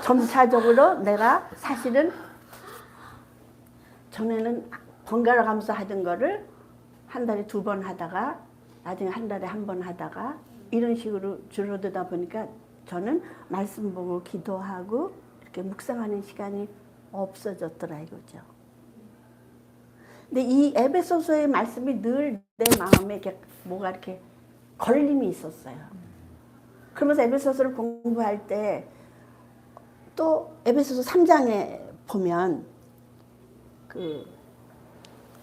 점차적으로 내가 사실은 전에는 번갈아 가면서 하던 거를 한 달에 2번 하다가 나중에 한 달에 1번 하다가 이런 식으로 줄어들다 보니까 저는 말씀 보고 기도하고 이렇게 묵상하는 시간이 없어졌더라 이거죠. 근데 이 에베소서의 말씀이 늘 내 마음에 이렇게 뭐가 이렇게 걸림이 있었어요. 그러면서 에베소서를 공부할 때 또 에베소서 3장에 보면 그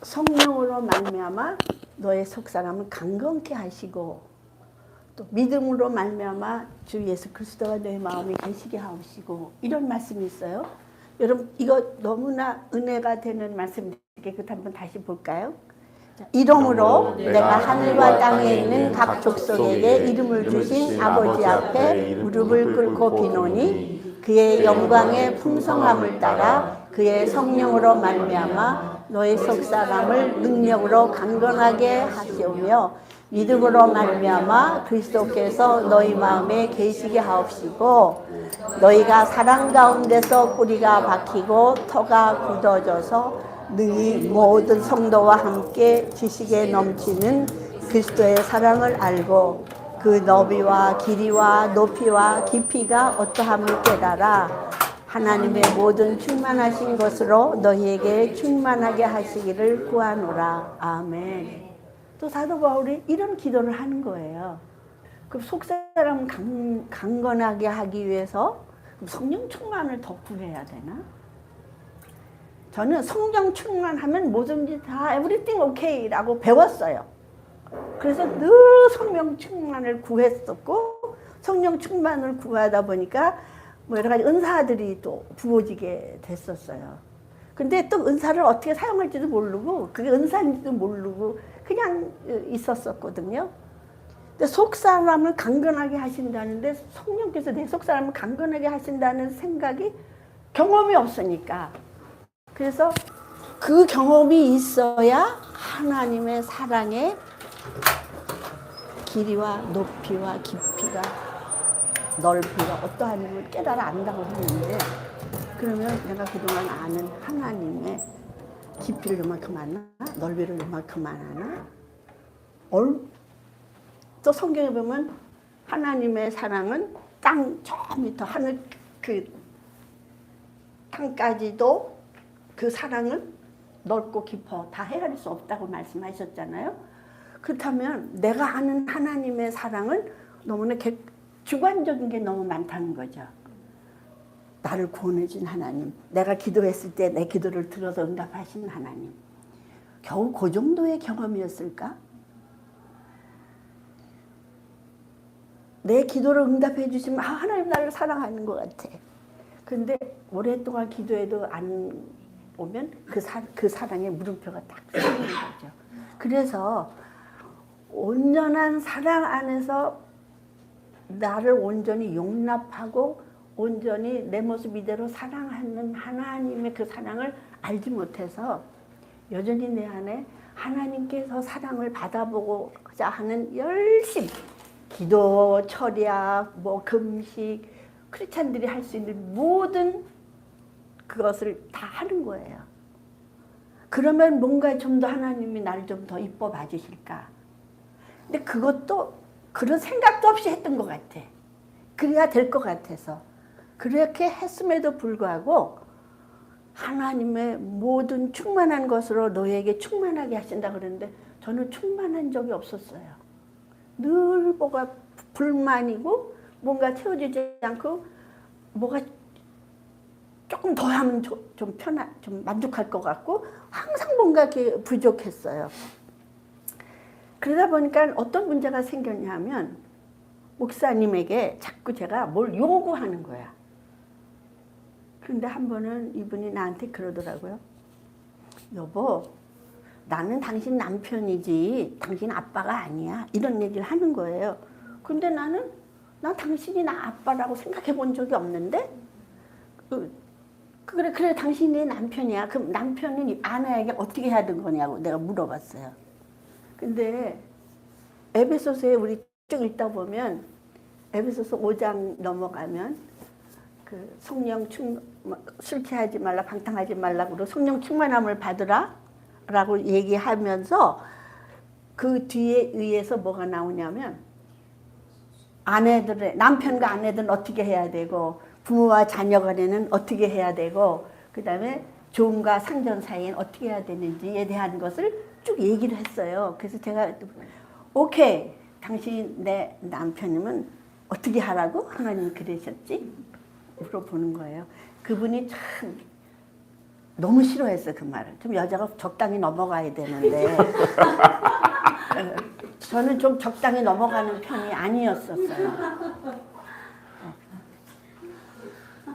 성령으로 말미암아 너의 속사람을 강건케 하시고 또 믿음으로 말미암아 주 예수 그리스도가 너의 마음에 계시게 하시고 이런 말씀이 있어요. 여러분 이거 너무나 은혜가 되는 말씀인데 그것 한번 다시 볼까요? 이러므로 내가 하늘과 땅에 있는 각 족속에게 이름을 주신 아버지 앞에 무릎을 꿇고 비노니 그의 영광의 풍성함을 따라 그의 성령으로 말미암아 너의 속사람을 능력으로 강건하게 하시오며 믿음으로 말미암아 그리스도께서 너희 마음에 계시게 하옵시고 너희가 사랑 가운데서 뿌리가 박히고 터가 굳어져서 너희 모든 성도와 함께 지식에 넘치는 그리스도의 사랑을 알고 그 너비와 길이와 높이와 깊이가 어떠함을 깨달아 하나님의 모든 충만하신 것으로 너희에게 충만하게 하시기를 구하노라. 아멘. 또 사도 바울이 이런 기도를 하는 거예요. 그 속사람 강건하게 하기 위해서 성령 충만을 더 구해야 되나? 저는 성령 충만하면 뭐든지 다 everything okay라고 배웠어요. 그래서 늘 성령 충만을 구했었고 성령 충만을 구하다 보니까 뭐 여러 가지 은사들이 또 부어지게 됐었어요. 근데 또 은사를 어떻게 사용할지도 모르고 그게 은사인지도 모르고 그냥 있었었거든요. 근데 속사람을 강건하게 하신다는데 성령께서 내 속사람을 강건하게 하신다는 생각이 경험이 없으니까 그래서 그 경험이 있어야 하나님의 사랑의 길이와 높이와 깊이가 넓이가 어떠한 걸 깨달아 안다고 했는데 그러면 내가 그동안 아는 하나님의 깊이를 요만큼 아나 넓이를 요만큼 아나 또 성경에 보면 하나님의 사랑은 땅 저 밑에 하늘 그 땅까지도 그 사랑을 넓고 깊어 다 헤아릴 수 없다고 말씀하셨잖아요. 그렇다면 내가 아는 하나님의 사랑은 너무나 주관적인 게 너무 많다는 거죠. 나를 구원해 준 하나님, 내가 기도했을 때 내 기도를 들어서 응답하신 하나님. 겨우 그 정도의 경험이었을까? 내 기도를 응답해 주시면 하나님 나를 사랑하는 것 같아. 근데 오랫동안 기도해도 안 오면 그 사랑의 물음표가 딱 생기는 거죠. 그래서 온전한 사랑 안에서 나를 온전히 용납하고 온전히 내 모습 이대로 사랑하는 하나님의 그 사랑을 알지 못해서 여전히 내 안에 하나님께서 사랑을 받아보고자 하는 열심, 기도, 철야, 뭐 금식, 크리스찬들이 할 수 있는 모든 그것을 다 하는 거예요. 그러면 뭔가 좀 더 하나님이 나를 좀 더 이뻐 봐주실까? 근데 그것도 그런 생각도 없이 했던 것 같아. 그래야 될 것 같아서. 그렇게 했음에도 불구하고 하나님의 모든 충만한 것으로 너에게 충만하게 하신다 그러는데 저는 충만한 적이 없었어요. 늘 뭐가 불만이고 뭔가 채워지지 않고 뭐가 조금 더 하면 좀 만족할 것 같고 항상 뭔가 이렇게 부족했어요. 그러다 보니까 어떤 문제가 생겼냐면 목사님에게 자꾸 제가 뭘 요구하는 거야. 그런데 한 번은 이분이 나한테 그러더라고요. 여보, 나는 당신 남편이지 당신 아빠가 아니야. 이런 얘기를 하는 거예요. 근데 난 당신이 나 아빠라고 생각해 본 적이 없는데 그래 당신이 내 남편이야. 그럼 남편은 아내에게 어떻게 해야 되는 거냐고 내가 물어봤어요. 근데 에베소서에 우리 쭉 읽다 보면 에베소서 5장 넘어가면 그 성령 술 취하지 말라 방탕하지 말라고 성령 충만함을 받으라 라고 얘기하면서 그 뒤에 의해서 뭐가 나오냐면 남편과 아내들은 어떻게 해야 되고 부모와 자녀 간에는 어떻게 해야 되고 그 다음에 종과 상전 사이에는 어떻게 해야 되는지에 대한 것을 쭉 얘기를 했어요. 그래서 제가 오케이 당신 내 남편이면 어떻게 하라고 하나님이 그러셨지? 물어보는 거예요. 그분이 참 너무 싫어했어요, 그 말을. 좀 여자가 적당히 넘어가야 되는데 저는 좀 적당히 넘어가는 편이 아니었었어요.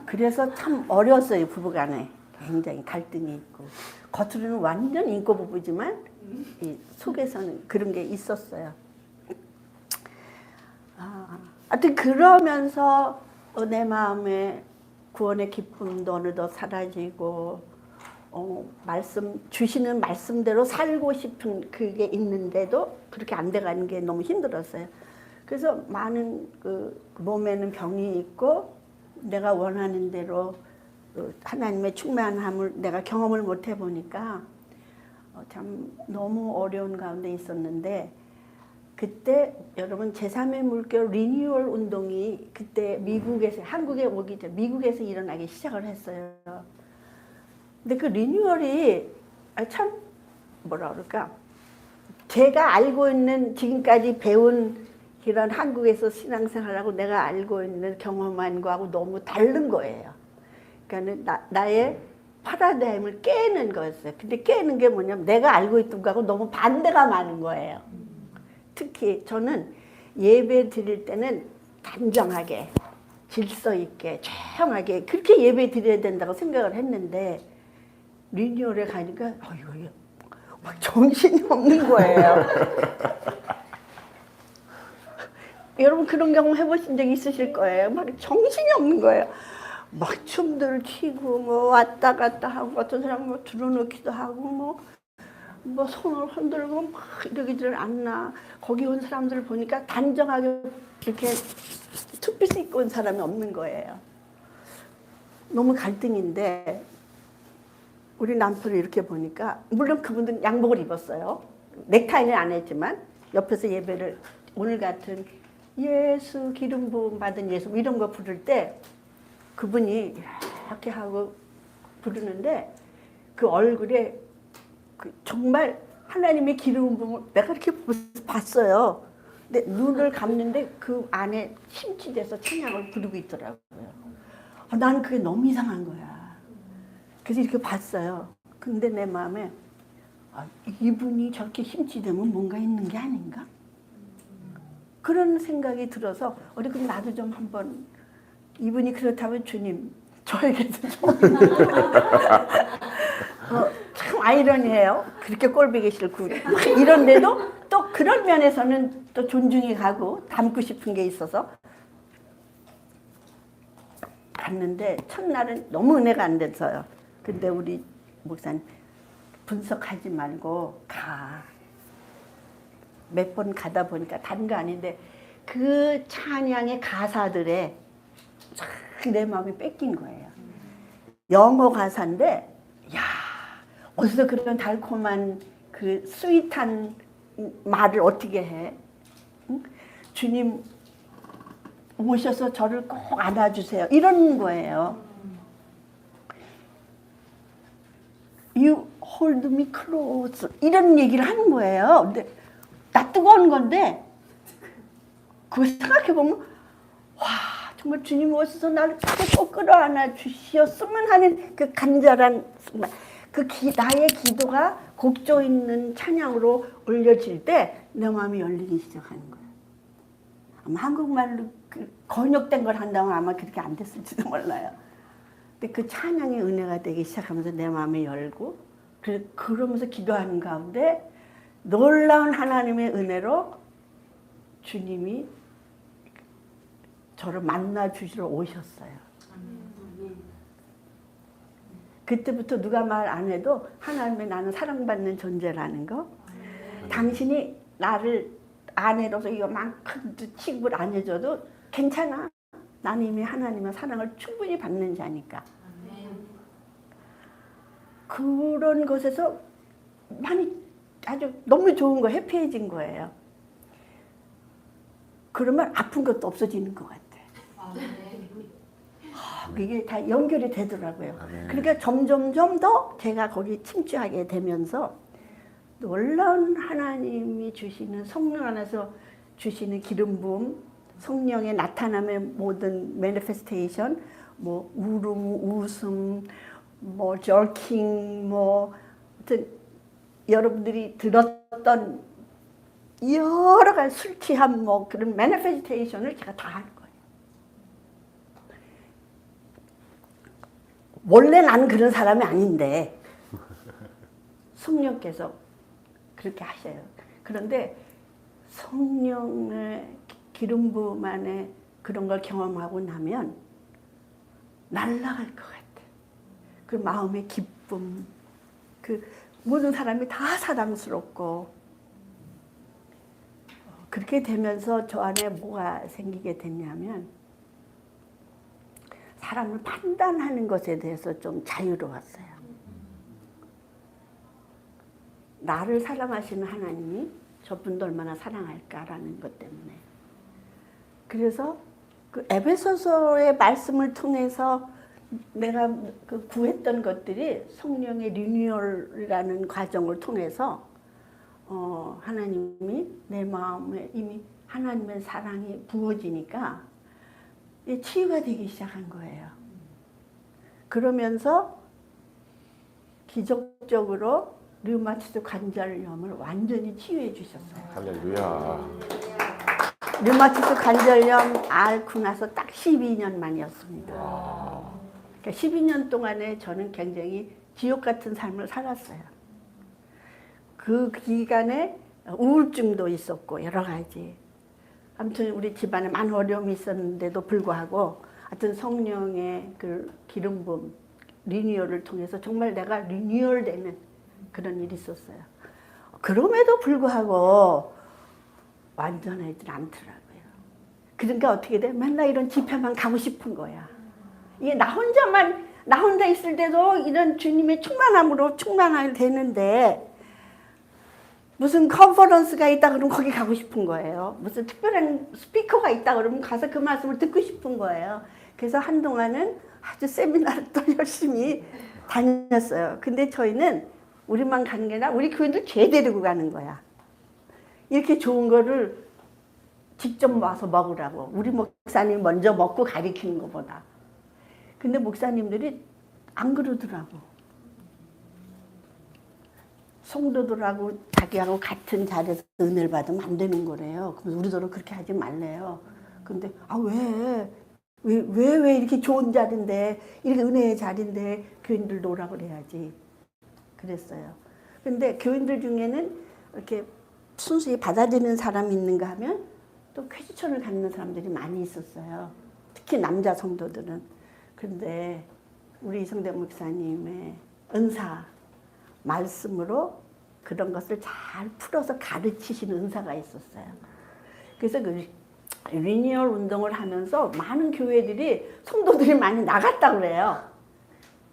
그래서 참 어려웠어요, 부부간에. 굉장히 갈등이 있고. 겉으로는 완전 인고 부부지만 이 속에서는 그런 게 있었어요. 하여튼 그러면서 내 마음에 구원의 기쁨도 어느덧 사라지고 주시는 말씀대로 살고 싶은 그게 있는데도 그렇게 안 돼가는 게 너무 힘들었어요. 그래서 많은 그 몸에는 병이 있고 내가 원하는 대로 하나님의 충만함을 내가 경험을 못 해보니까 참 너무 어려운 가운데 있었는데, 그때 여러분 제3의 물결 리뉴얼 운동이 그때 미국에서, 한국에 오기 전 미국에서 일어나기 시작을 했어요. 근데 그 리뉴얼이 참 뭐라 그럴까, 제가 알고 있는 지금까지 배운 이런 한국에서 신앙생활하고 내가 알고 있는 경험한 거하고 너무 다른 거예요. 그러니까 나의 파라다임을 깨는 거였어요. 근데 깨는 게 뭐냐면 내가 알고 있던 거하고 너무 반대가 많은 거예요. 특히 저는 예배 드릴 때는 단정하게, 질서 있게, 조용하게 그렇게 예배 드려야 된다고 생각을 했는데, 리뉴얼에 가니까 이거 막 정신이 없는 거예요. 여러분 그런 경험 해보신 적 있으실 거예요. 막 정신이 없는 거예요. 막 춤들을 추고 뭐 왔다 갔다 하고, 어떤 사람은 뭐 들어놓기도 하고 뭐 손을 흔들고 막 이러기들 않나. 거기 온 사람들을 보니까 단정하게 이렇게 투피스 입고 온 사람이 없는 거예요. 너무 갈등인데 우리 남편을 이렇게 보니까, 물론 그분들은 양복을 입었어요. 넥타이는 안 했지만 옆에서 예배를, 오늘 같은 예수 기름 부음 받은 예수 이런 거 부를 때 그분이 이렇게 하고 부르는데 그 얼굴에 정말 하나님의 기름 부음을 내가 이렇게 봤어요. 근데 눈을 감는데 그 안에 심취돼서 찬양을 부르고 있더라고요. 나는 그게 너무 이상한 거야. 그래서 이렇게 봤어요. 근데 내 마음에 이분이 저렇게 심취되면 뭔가 있는 게 아닌가? 그런 생각이 들어서 그럼 나도 좀 한번, 이분이 그렇다면 주님 저에게도 좀 참 아이러니해요. 그렇게 꼴보기 싫고 이런데도 또 그런 면에서는 또 존중이 가고 닮고 싶은 게 있어서 갔는데, 첫날은 너무 은혜가 안 돼서요. 근데 우리 목사님 분석하지 말고 가. 몇 번 가다 보니까 다른 거 아닌데 그 찬양의 가사들에 내 마음이 뺏긴 거예요. 영어 가사인데, 야, 어디서 그런 달콤한 그 스윗한 말을 어떻게 해? 응? 주님 오셔서 저를 꼭 안아주세요. 이런 거예요. You hold me close. 이런 얘기를 하는 거예요. 근데 나 뜨거운 건데 그걸 생각해보면 와, 정말 주님 오셔서 나를 꼭 끌어안아 주시었으면 하는 그 간절한, 정말 나의 기도가 곡조 있는 찬양으로 올려질 때 내 마음이 열리기 시작하는 거예요. 아마 한국말로 번역된 걸 한다면 아마 그렇게 안 됐을지도 몰라요. 근데 그 찬양의 은혜가 되기 시작하면서 내 마음이 열고, 그러면서 기도하는 가운데 놀라운 하나님의 은혜로 주님이 저를 만나 주시러 오셨어요. 그때부터 누가 말 안 해도 하나님의 나는 사랑받는 존재라는 거, 당신이 나를 아내로서 이만큼 취급을 안 해줘도 괜찮아. 나는 이미 하나님의 사랑을 충분히 받는 자니까. 그런 것에서 많이 아주 너무 좋은 거, 해피해진 거예요. 그러면 아픈 것도 없어지는 것 같아. 이게 다 연결이 되더라고요. 그러니까 점점점 더 제가 거기 침투하게 되면서 놀라운 하나님이 주시는, 성령 안에서 주시는 기름 부음, 성령의 나타남의 모든 매니페스테이션, 뭐 웃음, 뭐 저킹, 뭐 하여튼 여러분들이 들었던 여러 가지 술 취함 뭐 그런 매니페스테이션을 제가 다 하는 거예요. 원래 나는 그런 사람이 아닌데 성령께서 그렇게 하셔요. 그런데 성령의 기름 부음 안에 그런 걸 경험하고 나면 날아갈 것 같아. 그 마음의 기쁨, 그 모든 사람이 다 사랑스럽고 그렇게 되면서 저 안에 뭐가 생기게 됐냐면 사람을 판단하는 것에 대해서 좀 자유로웠어요. 나를 사랑하시는 하나님이 저분도 얼마나 사랑할까라는 것 때문에. 그래서 그 에베소서의 말씀을 통해서 내가 그 구했던 것들이 성령의 리뉴얼이라는 과정을 통해서 하나님이 내 마음에 이미 하나님의 사랑이 부어지니까 치유가 되기 시작한 거예요. 그러면서 기적적으로 류마티스 관절염을 완전히 치유해 주셨어요. 할렐루야. 류마티스 관절염 앓고 나서 딱 12년 만이었습니다. 그러니까 12년 동안에 저는 굉장히 지옥 같은 삶을 살았어요. 그 기간에 우울증도 있었고 여러 가지. 아무튼 우리 집안에 많은 어려움이 있었는데도 불구하고 하여튼 성령의 그 기름 부음 리뉴얼을 통해서 정말 내가 리뉴얼되는 그런 일이 있었어요. 그럼에도 불구하고 완전하지 않더라고요. 그러니까 어떻게 돼? 맨날 이런 집회만 가고 싶은 거야. 이게 나 혼자 있을 때도 이런 주님의 충만함으로 충만하게 되는데 무슨 컨퍼런스가 있다 그러면 거기 가고 싶은 거예요. 무슨 특별한 스피커가 있다 그러면 가서 그 말씀을 듣고 싶은 거예요. 그래서 한동안은 아주 세미나를 또 열심히 다녔어요. 근데 저희는 우리만 가는 게 아니라 우리 교인들 죄 데리고 가는 거야. 이렇게 좋은 거를 직접 와서 먹으라고. 우리 목사님 먼저 먹고 가리키는 것보다. 근데 목사님들이 안 그러더라고. 성도들하고 자기하고 같은 자리에서 은혜를 받으면 안 되는 거래요. 그래서 우리도 그렇게 하지 말래요. 근데 왜 이렇게 좋은 자리인데 이렇게 은혜의 자리인데 교인들도 오라고 그래야지. 그랬어요. 근데 교인들 중에는 이렇게 순수히 받아들이는 사람이 있는가 하면 또 쾌지천을 갖는 사람들이 많이 있었어요. 특히 남자 성도들은. 그런데 우리 이성대 목사님의 은사, 말씀으로 그런 것을 잘 풀어서 가르치시는 은사가 있었어요. 그래서 그 리니얼 운동을 하면서 많은 교회들이 성도들이 많이 나갔다고 그래요.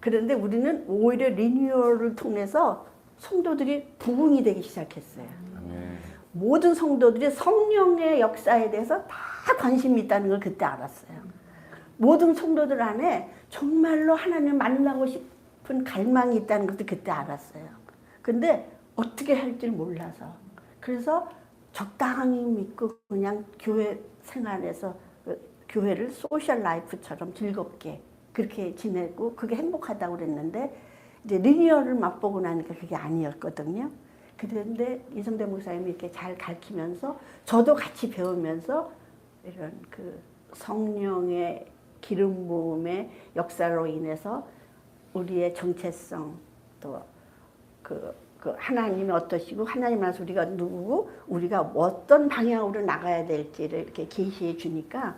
그런데 우리는 오히려 리뉴얼을 통해서 성도들이 부흥이 되기 시작했어요. 모든 성도들이 성령의 역사에 대해서 다 관심이 있다는 걸 그때 알았어요. 모든 성도들 안에 정말로 하나님을 만나고 싶은 갈망이 있다는 것도 그때 알았어요. 근데 어떻게 할지 몰라서. 그래서 적당히 믿고 그냥 교회 생활에서 교회를 소셜 라이프처럼 즐겁게 그렇게 지내고 그게 행복하다고 그랬는데 이제 리니어를 맛보고 나니까 그게 아니었거든요. 그런데 이성대 목사님이 이렇게 잘 가르치면서 저도 같이 배우면서 이런 그 성령의 기름 부음의 역사로 인해서 우리의 정체성 또 그 하나님이 어떠시고 하나님 안에서 우리가 누구고 우리가 어떤 방향으로 나가야 될지를 이렇게 계시해 주니까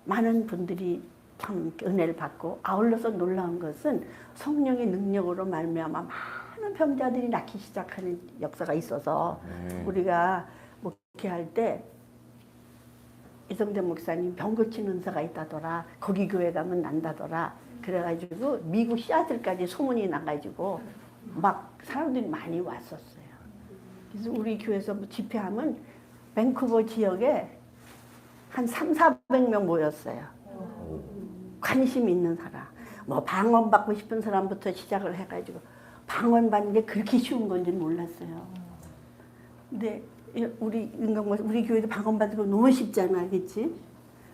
많은 분들이 참 은혜를 받고 아울러서 놀라운 것은 성령의 능력으로 말미암아 많은 병자들이 낫기 시작하는 역사가 있어서 우리가 목회할 때 이성대 목사님 병 고치는 은사가 있다더라. 거기 교회 가면 난다더라. 그래가지고 미국 시애틀까지 소문이 나가지고 막 사람들이 많이 왔었어요. 그래서 우리 교회에서 집회하면 밴쿠버 지역에 한 300~400명 모였어요. 관심 있는 사람. 뭐 방언받고 싶은 사람부터 시작을 해가지고 방언받는 게 그렇게 쉬운 건지 몰랐어요. 근데 우리 교회도 방언받는 거 너무 쉽잖아, 그렇지?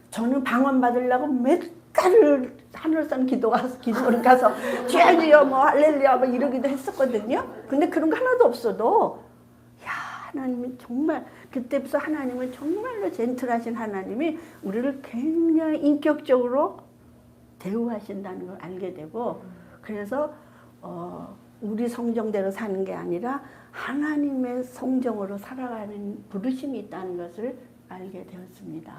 저는 방언받으려고 몇 달을 하늘산 기도를 가서 주여 뭐 할렐루야 뭐 이러기도 했었거든요. 근데 그런 거 하나도 없어도 야 하나님은 정말 그때부터 하나님은 정말로 젠틀하신 하나님이 우리를 굉장히 인격적으로 대우하신다는 걸 알게 되고 그래서 우리 성정대로 사는 게 아니라 하나님의 성정으로 살아가는 부르심이 있다는 것을 알게 되었습니다.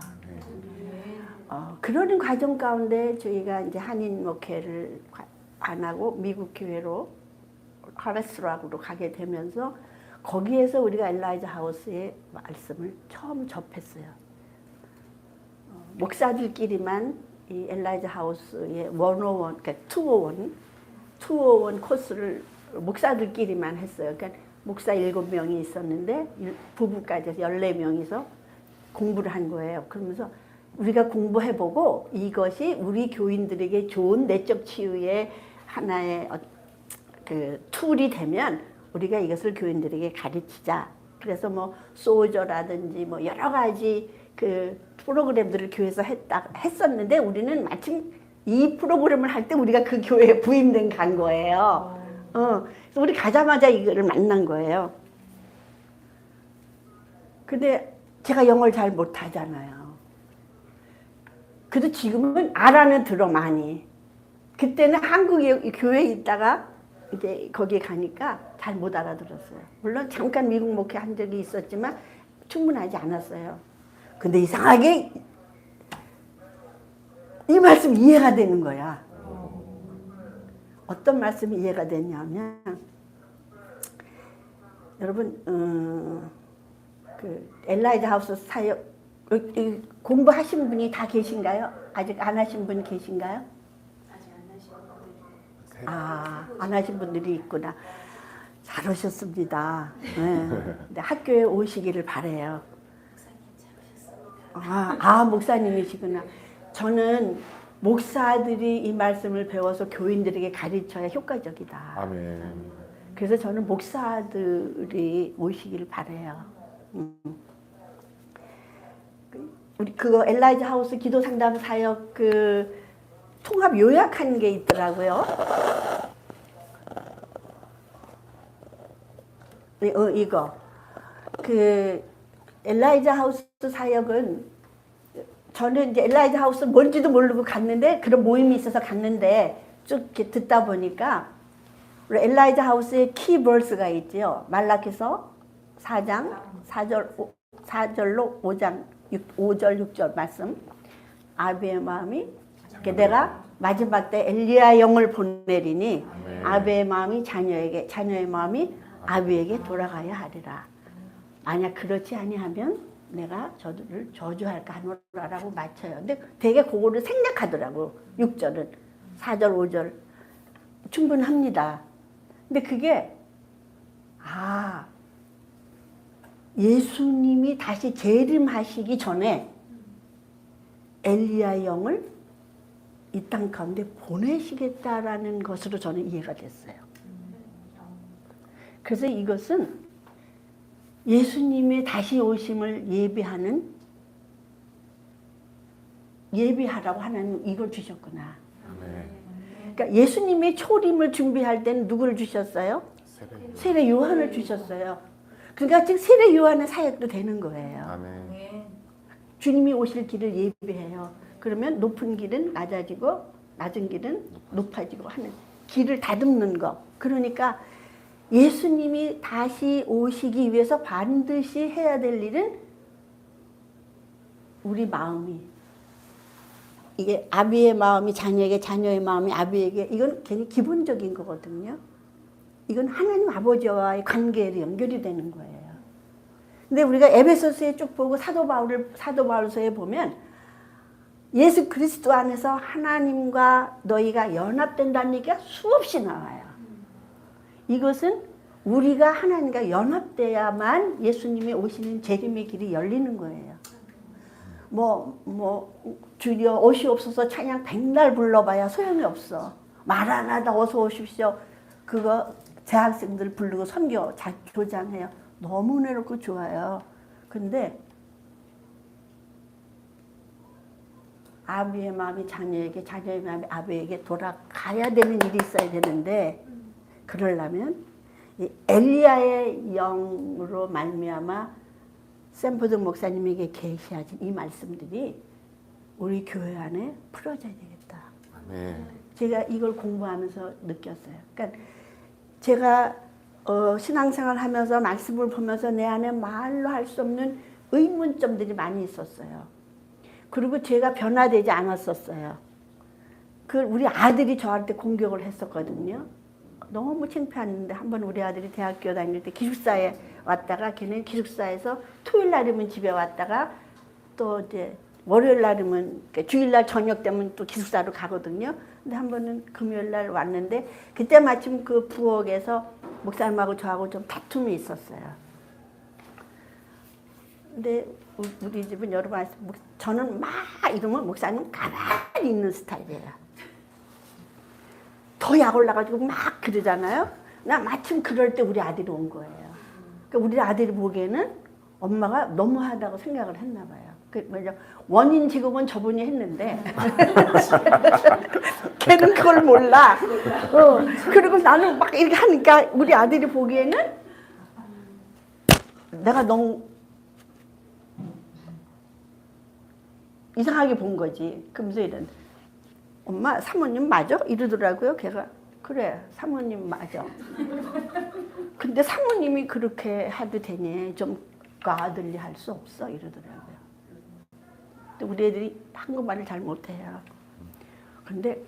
그러는 과정 가운데 저희가 이제 한인 목회를 안 하고 미국 교회로 하베스락으로 가게 되면서 거기에서 우리가 엘라이자 하우스의 말씀을 처음 접했어요. 목사들끼리만 이 엘라이자 하우스의 101, 그러니까 201 코스를 목사들끼리만 했어요. 그러니까 목사 7명이 있었는데 부부까지 해서 14명이서 공부를 한 거예요. 그러면서 우리가 공부해보고 이것이 우리 교인들에게 좋은 내적 치유의 하나의 그 툴이 되면 우리가 이것을 교인들에게 가르치자. 그래서 뭐 소저라든지 뭐 여러 가지 그 프로그램들을 교회에서 했었는데 우리는 마침 이 프로그램을 할 때 우리가 그 교회에 부임된 간 거예요. 그래서 우리 가자마자 이거를 만난 거예요. 근데 제가 영어를 잘 못하잖아요. 그래도 지금은 알아는 들어 많이. 그때는 한국에 교회에 있다가 이제 거기에 가니까 잘 못 알아들었어요. 물론 잠깐 미국 목회 한 적이 있었지만 충분하지 않았어요. 근데 이상하게 이 말씀 이해가 되는 거야. 어떤 말씀이 이해가 되냐면 여러분 그 엘라이자 하우스 사역 공부하신 분이 다 계신가요? 아직 안 하신 분 계신가요? 아직 안 하신 분들이. 안 하신 분들이 있구나. 잘 오셨습니다. 네. 근데 학교에 오시기를 바래요. 목사님이시구나. 저는 목사들이 이 말씀을 배워서 교인들에게 가르쳐야 효과적이다. 아멘. 그래서 저는 목사들이 오시기를 바래요. 우리 그거 엘라이자 하우스 기도 상담 사역 그 통합 요약한 게 있더라고요. 이거 그 엘라이자 하우스 사역은 저는 이제 엘라이자 하우스 뭔지도 모르고 갔는데 그런 모임이 있어서 갔는데 쭉 이렇게 듣다 보니까 우리 엘라이자 하우스의 키버스가 있죠. 말라기서 4장 4절로 5장 5절 6절 말씀. 아비의 마음이 내가 마지막 때 엘리야 영을 보내리니 아비의 마음이 자녀에게 자녀의 마음이 아비에게 돌아가야 하리라. 만약 그렇지 아니하면 내가 저들을 저주할까 하노라라고 맞춰요. 근데 되게 그거를 생략하더라고. 6절은 4절 5절 충분합니다. 근데 그게 예수님이 다시 재림하시기 전에 엘리야 영을 이 땅 가운데 보내시겠다라는 것으로 저는 이해가 됐어요. 그래서 이것은 예수님의 다시 오심을 예비하라고 하나님 이걸 주셨구나. 그러니까 예수님의 초림을 준비할 때는 누구를 주셨어요? 세례 요한을 주셨어요. 그러니까 즉 세례 요한의 사역도 되는 거예요. 아멘. 주님이 오실 길을 예비해요. 그러면 높은 길은 낮아지고 낮은 길은 높아지고 하는 길을 다듬는 거. 그러니까 예수님이 다시 오시기 위해서 반드시 해야 될 일은 우리 마음이 이게 아비의 마음이 자녀에게 자녀의 마음이 아비에게 이건 굉장히 기본적인 거거든요. 이건 하나님 아버지와의 관계로 연결이 되는 거예요. 근데 우리가 에베소서에 쭉 보고 사도 바울서에 보면 예수 그리스도 안에서 하나님과 너희가 연합된다는 얘기가 수없이 나와요. 이것은 우리가 하나님과 연합돼야만 예수님이 오시는 재림의 길이 열리는 거예요. 주여 오시옵소서 찬양 100날 불러봐야 소용이 없어. 마라나다 어서 오십시오. 그거 재학생들 부르고 선교 교장해요. 너무 은혜롭고 좋아요. 근데 아비의 마음이 자녀에게, 자녀의 마음이 아비에게 돌아가야 되는 일이 있어야 되는데, 그러려면 이 엘리야의 영으로 말미암아 샘포드 목사님에게 계시하신 이 말씀들이 우리 교회 안에 풀어져야 되겠다. 네. 제가 이걸 공부하면서 느꼈어요. 그러니까 제가 신앙생활 하면서 말씀을 보면서 내 안에 말로 할 수 없는 의문점들이 많이 있었어요. 그리고 제가 변화되지 않았었어요. 우리 아들이 저한테 공격을 했었거든요. 너무 창피했는데 한번 우리 아들이 대학교 다닐 때 기숙사에 왔다가, 걔는 기숙사에서 토요일 날이면 집에 왔다가 또 이제 월요일 날이면, 주일날 저녁 되면 또 기숙사로 가거든요. 근데 한 번은 금요일 날 왔는데 그때 마침 그 부엌에서 목사님하고 저하고 좀 다툼이 있었어요. 근데 우리 집은 여러분 아시죠? 저는 막 이러면 목사님은 가만히 있는 스타일이에요. 더 약 올라가지고 막 그러잖아요. 나 마침 그럴 때 우리 아들이 온 거예요. 그러니까 우리 아들이 보기에는 엄마가 너무하다고 생각을 했나 봐요. 원인 제공은 저분이 했는데 걔는 그걸 몰라. 그리고 나는 막 이렇게 하니까 우리 아들이 보기에는 내가 너무 이상하게 본 거지. 그러면서 이런, 엄마 사모님 맞아? 이러더라고요. 걔가 그래 사모님 맞아. 근데 사모님이 그렇게 해도 되니 좀 아들이 할 수 없어 이러더라고요. 우리 애들이 한국말을 잘 못해요. 근데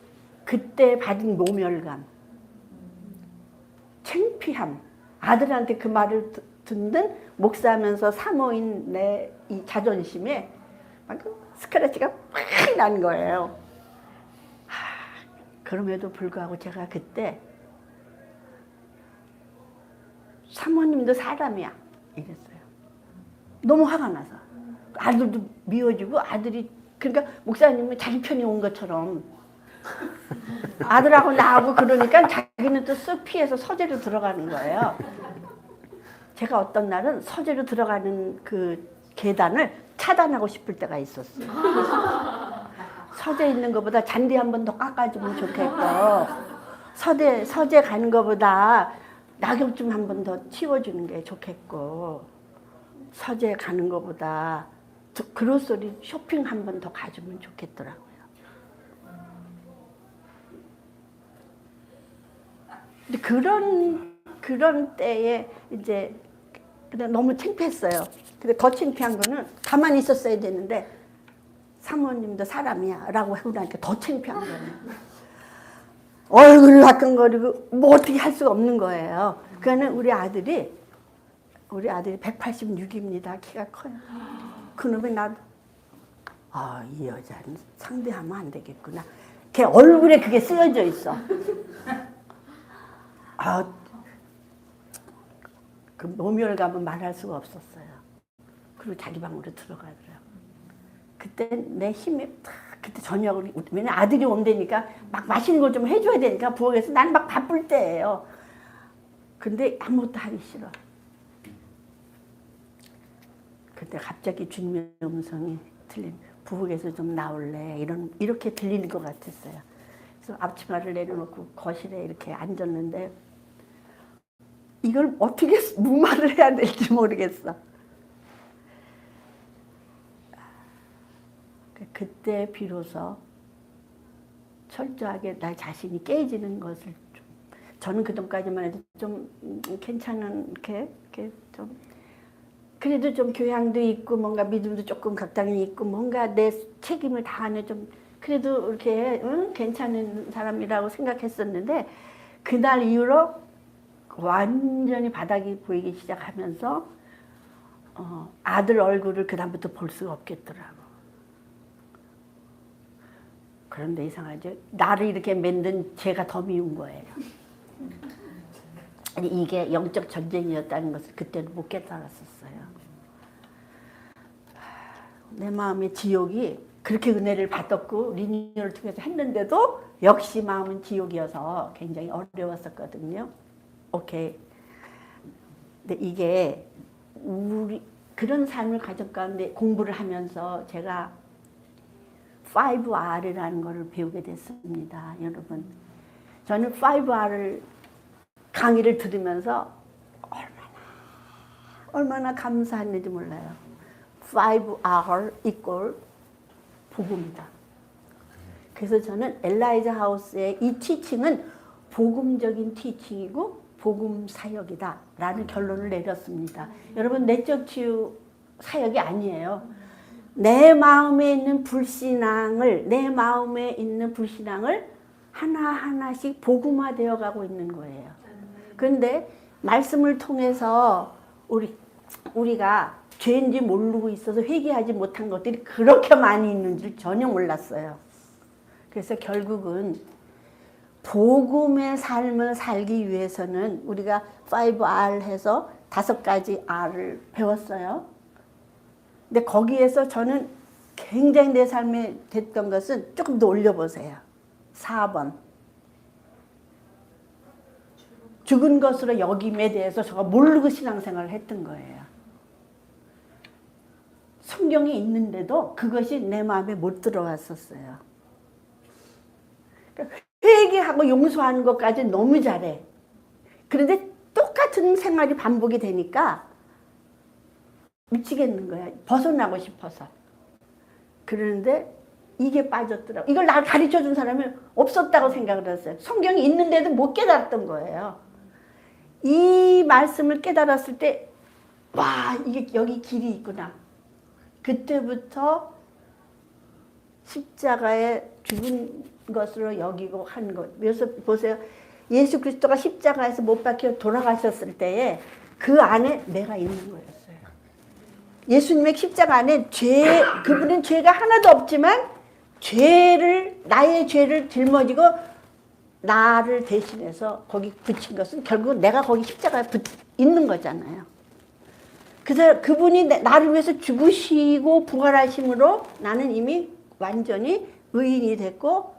그때 받은 모멸감, 창피함, 아들한테 그 말을 듣는 목사하면서 사모인 내 이 자존심에 막 스크래치가 팍 난 거예요. 그럼에도 불구하고 제가 그때 사모님도 사람이야 이랬어요. 너무 화가 나서. 아들도 미워지고 아들이, 그러니까 목사님은 자기 편이 온 것처럼 아들하고 나하고 그러니까 자기는 또 쓱 피해서 서재로 들어가는 거예요. 제가 어떤 날은 서재로 들어가는 그 계단을 차단하고 싶을 때가 있었어요. 서재 있는 것보다 잔디 한 번 더 깎아주면 좋겠고, 서재 가는 것보다 낙엽 좀 한 번 더 치워주는 게 좋겠고, 서재 가는 것보다 그로소리 쇼핑 한 번 더 가주면 좋겠더라고요. 근데 그런 때에 이제 너무 창피했어요. 근데 더 창피한 거는 가만히 있었어야 되는데 사모님도 사람이야 라고 하고 나니까 더 창피한 거예요. 얼굴이 화끈거리고 뭐 어떻게 할 수가 없는 거예요. 그러니까 우리 아들이 186입니다. 키가 커요. 그놈이 이 여자는 상대하면 안 되겠구나. 걔 얼굴에 그게 쓰여져 있어. 그 모멸감은 말할 수가 없었어요. 그리고 자기 방으로 들어가더라고요. 그때 내 힘이 그때 저녁을, 왜냐면 아들이 온다니까 막 맛있는 걸 좀 해줘야 되니까 부엌에서 난 막 바쁠 때예요. 근데 아무것도 하기 싫어. 그때 갑자기 주님의 음성이 부엌에서 좀 나올래 이렇게 들리는 것 같았어요. 그래서 앞치마를 내려놓고 거실에 이렇게 앉았는데 이걸 어떻게 무마를 해야 될지 모르겠어. 그때 비로소 철저하게 나 자신이 깨지는 것을 저는 그전까지만 해도 좀 괜찮은 이렇게 좀 그래도 좀 교양도 있고 뭔가 믿음도 조금 각당이 있고 뭔가 내 책임을 다하는 좀 그래도 이렇게 괜찮은 사람이라고 생각했었는데 그날 이후로 완전히 바닥이 보이기 시작하면서 아들 얼굴을 그다음부터 볼 수가 없겠더라고. 그런데 이상하죠. 나를 이렇게 만든 제가 더 미운 거예요. 아니 이게 영적 전쟁이었다는 것을 그때는 못 깨달았었어요. 내 마음의 지옥이 그렇게 은혜를 받았고 리니어를 통해서 했는데도 역시 마음은 지옥이어서 굉장히 어려웠었거든요. 오케이. 근데 이게 우리 그런 삶을 가져가는데 공부를 하면서 제가 5R이라는 것을 배우게 됐습니다. 여러분, 저는 5R을 강의를 들으면서 얼마나 감사했는지 몰라요. 5R equal 복음이다. 그래서 저는 엘라이자 하우스의 이 티칭은 복음적인 티칭이고 복음 사역이다 라는 결론을 내렸습니다. 여러분, 내적 치유 사역이 아니에요. 내 마음에 있는 불신앙을 하나하나씩 복음화되어 가고 있는 거예요. 그런데 말씀을 통해서 우리가 죄인지 모르고 있어서 회개하지 못한 것들이 그렇게 많이 있는 줄 전혀 몰랐어요. 그래서 결국은 복음의 삶을 살기 위해서는 우리가 5R 해서 5가지 R을 배웠어요. 근데 거기에서 저는 굉장히 내 삶에 됐던 것은 조금 더 올려보세요. 4번. 죽은 것으로 여김에 대해서 제가 모르고 신앙생활을 했던 거예요. 성경이 있는데도 그것이 내 마음에 못 들어왔었어요. 그러니까 회개하고 용서하는 것까지 너무 잘해. 그런데 똑같은 생활이 반복이 되니까 미치겠는 거야. 벗어나고 싶어서. 그러는데 이게 빠졌더라고. 이걸 나 가르쳐준 사람이 없었다고 생각을 했어요. 성경이 있는데도 못 깨달았던 거예요. 이 말씀을 깨달았을 때, 와, 이게 여기 길이 있구나. 그때부터 십자가에 죽은 것으로 여기고 한 것. 그래서 보세요. 예수 그리스도가 십자가에서 못 박혀 돌아가셨을 때에 그 안에 내가 있는 거였어요. 예수님의 십자가 안에 그분은 죄가 하나도 없지만 나의 죄를 짊어지고 나를 대신해서 거기 붙인 것은 결국 내가 거기 십자가에 있는 거잖아요. 그래서 그분이 나를 위해서 죽으시고 부활하심으로 나는 이미 완전히 의인이 됐고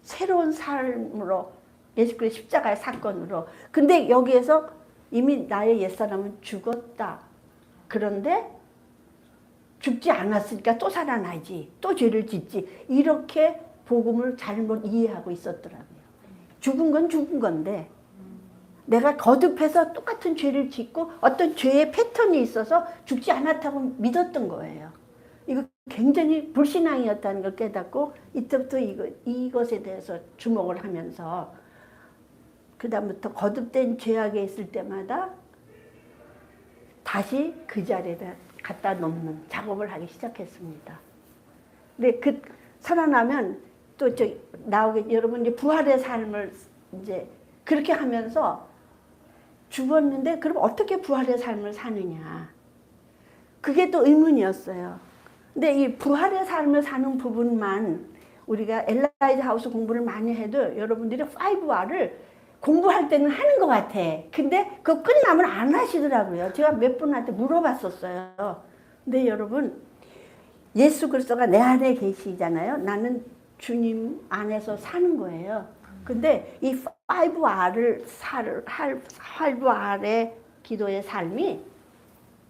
새로운 삶으로 예수 그리스도 십자가의 사건으로. 근데 여기에서 이미 나의 옛사람은 죽었다. 그런데 죽지 않았으니까 또 살아나지. 또 죄를 짓지. 이렇게 복음을 잘못 이해하고 있었더라고요. 죽은 건 죽은 건데 내가 거듭해서 똑같은 죄를 짓고 어떤 죄의 패턴이 있어서 죽지 않았다고 믿었던 거예요. 이거 굉장히 불신앙이었다는 걸 깨닫고 이때부터 이것에 대해서 주목을 하면서 그 다음부터 거듭된 죄악에 있을 때마다 다시 그 자리에다 갖다 놓는 작업을 하기 시작했습니다. 근데 살아나면 또 나오게 여러분 이제 부활의 삶을 이제 그렇게 하면서 죽었는데 그럼 어떻게 부활의 삶을 사느냐. 그게 또 의문이었어요. 근데 이 부활의 삶을 사는 부분만 우리가 엘라이자 하우스 공부를 많이 해도 여러분들이 5R을 공부할 때는 하는 것 같아. 근데 그거 끝나면 안 하시더라고요. 제가 몇 분한테 물어봤었어요. 근데 여러분 예수 그리스도가 내 안에 계시잖아요. 나는 주님 안에서 사는 거예요. 근데 이 5R의 기도의 삶이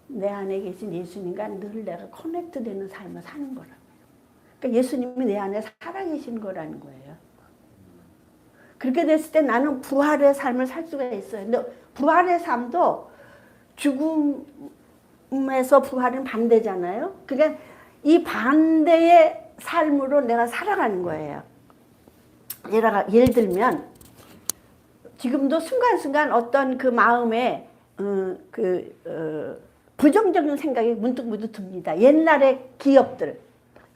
내 안에 계신 예수님과 늘 내가 커넥트 되는 삶을 사는 거라고요. 그러니까 예수님이 내 안에 살아계신 거라는 거예요. 그렇게 됐을 때 나는 부활의 삶을 살 수가 있어요. 근데 부활의 삶도 죽음에서 부활은 반대잖아요. 그러니까 이 반대의 삶으로 내가 살아가는 거예요. 예를 들면 지금도 순간순간 어떤 그 마음에 부정적인 생각이 문득문득 듭니다. 옛날의 기업들,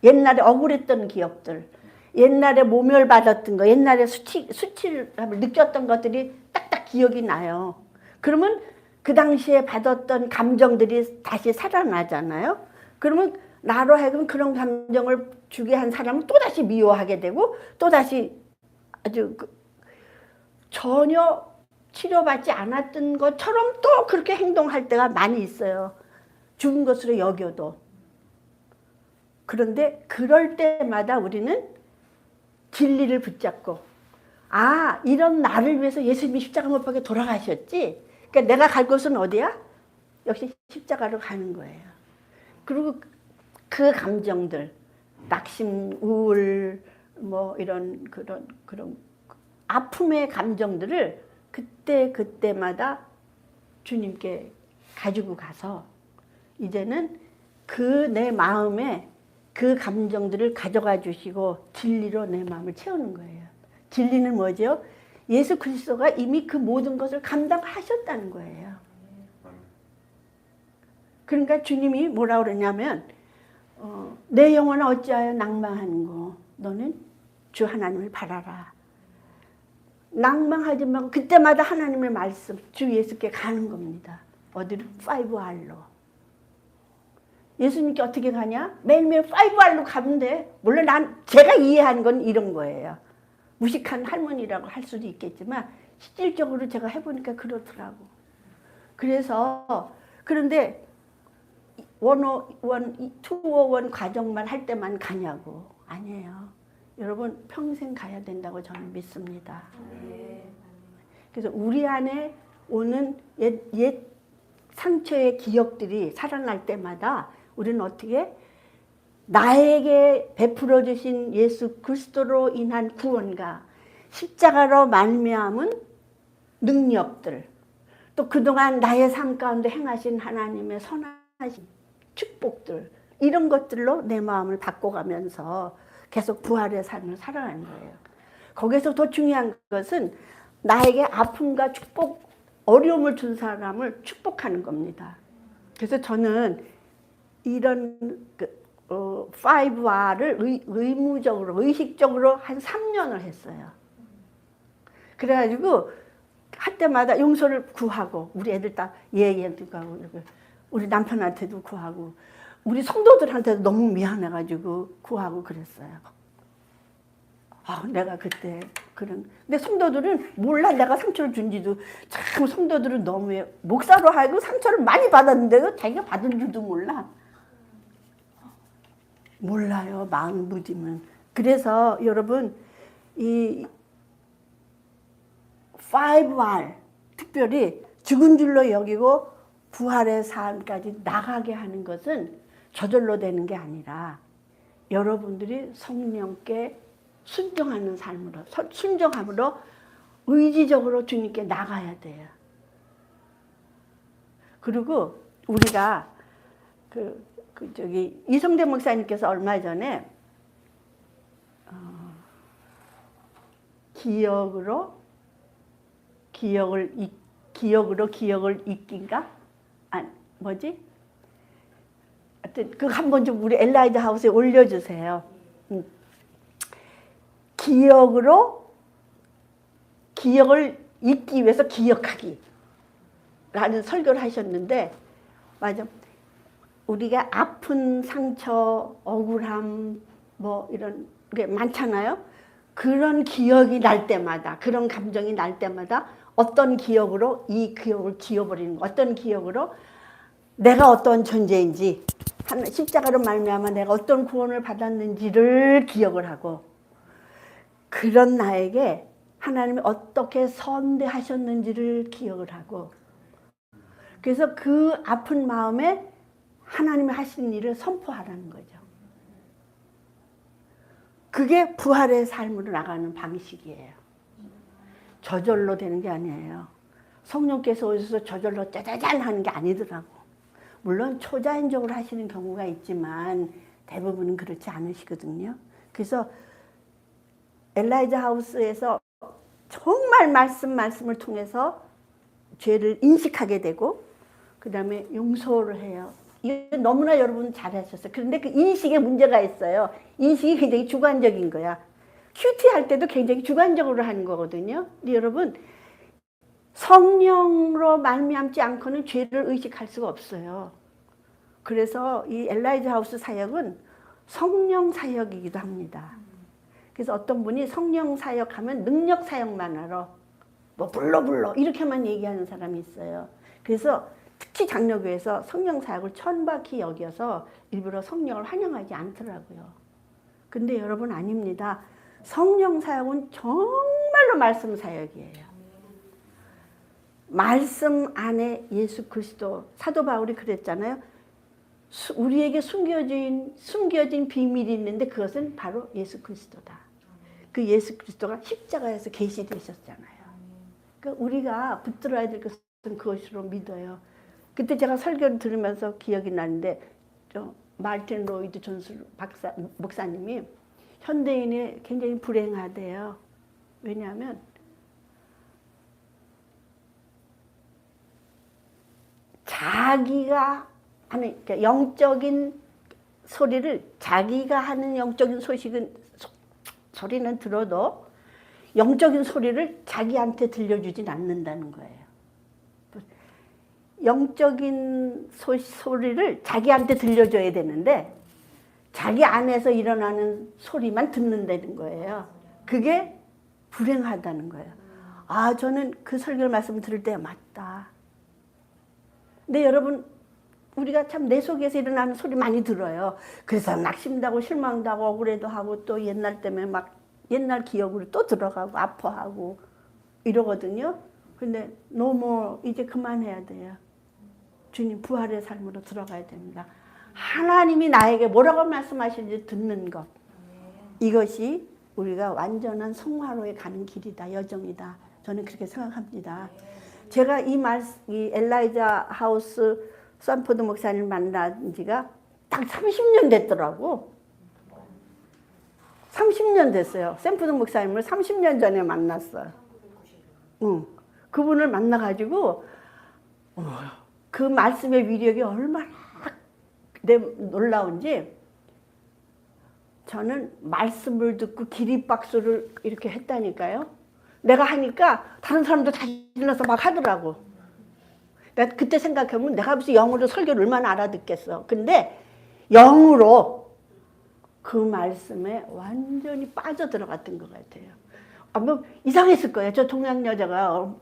옛날에 억울했던 기업들, 옛날에 모멸받았던 거, 옛날에 수치를 느꼈던 것들이 딱딱 기억이 나요. 그러면 그 당시에 받았던 감정들이 다시 살아나잖아요. 그러면 나로 하여금 그런 감정을 주게 한 사람은 또다시 미워하게 되고 또다시 아주 전혀 치료받지 않았던 것처럼 또 그렇게 행동할 때가 많이 있어요. 죽은 것으로 여겨도. 그런데 그럴 때마다 우리는 진리를 붙잡고 이런 나를 위해서 예수님이 십자가 못 박혀 돌아가셨지. 그러니까 내가 갈 곳은 어디야? 역시 십자가로 가는 거예요. 그리고 그 감정들 낙심, 우울, 뭐 이런 그런 아픔의 감정들을 그때마다 주님께 가지고 가서 이제는 그 내 마음에 그 감정들을 가져가 주시고 진리로 내 마음을 채우는 거예요. 진리는 뭐죠? 예수 그리스도가 이미 그 모든 것을 감당하셨다는 거예요. 그러니까 주님이 뭐라 그러냐면 내 영혼아 어찌하여 낭망하는고 너는 주 하나님을 바라라. 낭망하지 말고 그때마다 하나님의 말씀 주 예수께 가는 겁니다. 어디로? 5R로. 예수님께 어떻게 가냐? 매일매일 5R로 가면 돼. 물론 제가 이해하는 건 이런 거예요. 무식한 할머니라고 할 수도 있겠지만 실질적으로 제가 해보니까 그렇더라고. 그런데 101, 201 과정만 할 때만 가냐고. 아니에요. 여러분 평생 가야 된다고 저는 믿습니다. 그래서 우리 안에 오는 옛 상처의 기억들이 살아날 때마다 우리는 어떻게 나에게 베풀어 주신 예수 그리스도로 인한 구원과 십자가로 말미암은 능력들, 또 그동안 나의 삶 가운데 행하신 하나님의 선하신 축복들, 이런 것들로 내 마음을 바꿔가면서 계속 부활의 삶을 살아가는 거예요. 거기서 더 중요한 것은 나에게 아픔과 축복, 어려움을 준 사람을 축복하는 겁니다. 그래서 저는 이런 5R을 의무적으로, 의식적으로 한 3년을 했어요. 그래가지고 할 때마다 용서를 구하고, 우리 애들 다 얘한테도 구하고, 우리 남편한테도 구하고, 우리 성도들한테도 너무 미안해가지고 구하고 그랬어요. 내가 그때 근데 성도들은 몰라 내가 상처를 준지도. 참 성도들은 너무해. 목사로 하고 상처를 많이 받았는데도 자기가 받은 줄도 몰라요. 마음 무디면. 그래서 여러분 이 5R 특별히 죽은 줄로 여기고 부활의 삶까지 나가게 하는 것은 저절로 되는 게 아니라 여러분들이 성령께 순종하는 삶으로, 순종함으로 의지적으로 주님께 나가야 돼요. 그리고 우리가 저기 이성대 목사님께서 얼마 전에 기억으로 기억을 잊긴가? 뭐지? 하여튼 그거 한번 좀 우리 엘라이자 하우스에 올려주세요. 기억을 잊기 위해서 기억하기 라는 설교를 하셨는데, 맞아. 우리가 아픈 상처, 억울함, 뭐 이런 게 많잖아요. 그런 기억이 날 때마다, 그런 감정이 날 때마다 어떤 기억으로 이 기억을 지워버리는 거, 어떤 기억으로 내가 어떤 존재인지, 십자가로 말미암아 내가 어떤 구원을 받았는지를 기억을 하고, 그런 나에게 하나님이 어떻게 선대하셨는지를 기억을 하고, 그래서 그 아픈 마음에 하나님이 하신 일을 선포하라는 거죠. 그게 부활의 삶으로 나가는 방식이에요. 저절로 되는 게 아니에요. 성령께서 오셔서 저절로 짜자잔 하는 게 아니더라고. 물론 초자연적으로 하시는 경우가 있지만 대부분은 그렇지 않으시거든요. 그래서 엘라이자 하우스에서 정말 말씀을 통해서 죄를 인식하게 되고, 그 다음에 용서를 해요. 이거 너무나 여러분 잘하셨어요. 그런데 그 인식에 문제가 있어요. 인식이 굉장히 주관적인 거야. 큐티 할 때도 굉장히 주관적으로 하는 거거든요. 근데 여러분 성령으로 말미암지 않고는 죄를 의식할 수가 없어요. 그래서 이 엘라이자 하우스 사역은 성령 사역이기도 합니다. 그래서 어떤 분이 성령 사역하면 능력 사역만 하러 뭐 불러 이렇게만 얘기하는 사람이 있어요. 그래서 특히 장로교에서 성령 사역을 천박히 여겨서 일부러 성령을 환영하지 않더라고요. 근데 여러분 아닙니다. 성령 사역은 정말로 말씀 사역이에요. 말씀 안에 예수 그리스도, 사도 바울이 그랬잖아요. 우리에게 숨겨진 비밀이 있는데 그것은 바로 예수 그리스도다. 그 예수 그리스도가 십자가에서 계시되셨잖아요. 그러니까 우리가 붙들어야 될 것은 그것으로 믿어요. 그때 제가 설교를 들으면서 기억이 나는데 마르틴 로이드 존스 목사님이 현대인이 굉장히 불행하대요. 왜냐하면 자기가 하는 그러니까 영적인 소리를 자기가 하는 영적인 소리는 들어도 영적인 소리를 자기한테 들려주진 않는다는 거예요. 영적인 소리를 자기한테 들려줘야 되는데 자기 안에서 일어나는 소리만 듣는다는 거예요. 그게 불행하다는 거예요. 아, 저는 그 설교 말씀을 들을 때 맞다. 근데 여러분, 우리가 참 내 속에서 일어나는 소리 많이 들어요. 그래서 낙심도 하고 실망도 하고 억울해도 하고 또 옛날 때문에 막 옛날 기억으로 또 들어가고 아파하고 이러거든요. 근데 너무 이제 그만해야 돼요. 주님 부활의 삶으로 들어가야 됩니다. 하나님이 나에게 뭐라고 말씀하시는지 듣는 것. 이것이 우리가 완전한 성화로에 가는 길이다, 여정이다. 저는 그렇게 생각합니다. 제가 이 엘라이자 하우스 산포드 목사님을 만난 지가 딱 30년 됐더라고. 30년 됐어요. 산포드 목사님을 30년 전에 만났어요. 그분을 만나가지고 그 말씀의 위력이 얼마나 놀라운지 저는 말씀을 듣고 기립박수를 이렇게 했다니까요. 내가 하니까 다른 사람도 다 일어나서 막 하더라고. 내가 그때 생각해보면 내가 무슨 영어로 설교를 얼마나 알아듣겠어. 근데 영으로 그 말씀에 완전히 빠져들어갔던 것 같아요. 뭐 이상했을 거예요. 저 동양 여자가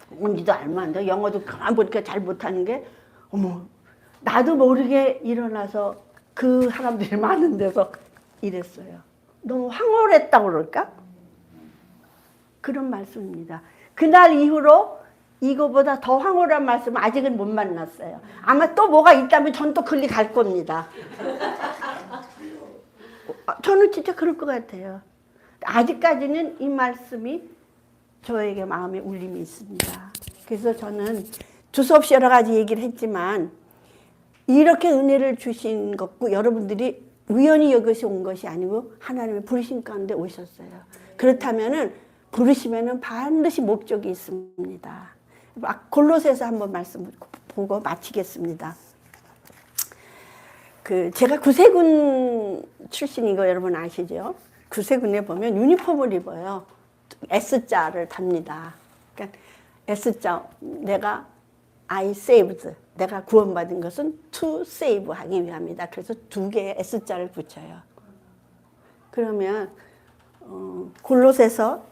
뭔지도 알만한데 영어도 가만 보니까 잘 못하는 게 어머 나도 모르게 일어나서 그 사람들이 많은 데서 이랬어요. 너무 황홀했다고 그럴까? 그런 말씀입니다. 그날 이후로 이거보다 더 황홀한 말씀은 아직은 못 만났어요. 아마 또 뭐가 있다면 전 또 글리 갈 겁니다. 저는 진짜 그럴 것 같아요. 아직까지는 이 말씀이 저에게 마음에 울림이 있습니다. 그래서 저는 두서없이 여러 가지 얘기를 했지만 이렇게 은혜를 주신 것고 여러분들이 우연히 여기서 온 것이 아니고 하나님의 부르심 가운데 오셨어요. 그렇다면은 부르시면은 반드시 목적이 있습니다. 골로새서 한번 말씀 보고 마치겠습니다. 제가 구세군 출신인 거 여러분 아시죠? 구세군에 보면 유니폼을 입어요. S자를 답니다. 그러니까 S자, 내가 I saved, 내가 구원받은 것은 to save 하기 위함이다. 그래서 두 개의 S자를 붙여요. 그러면 골로새서에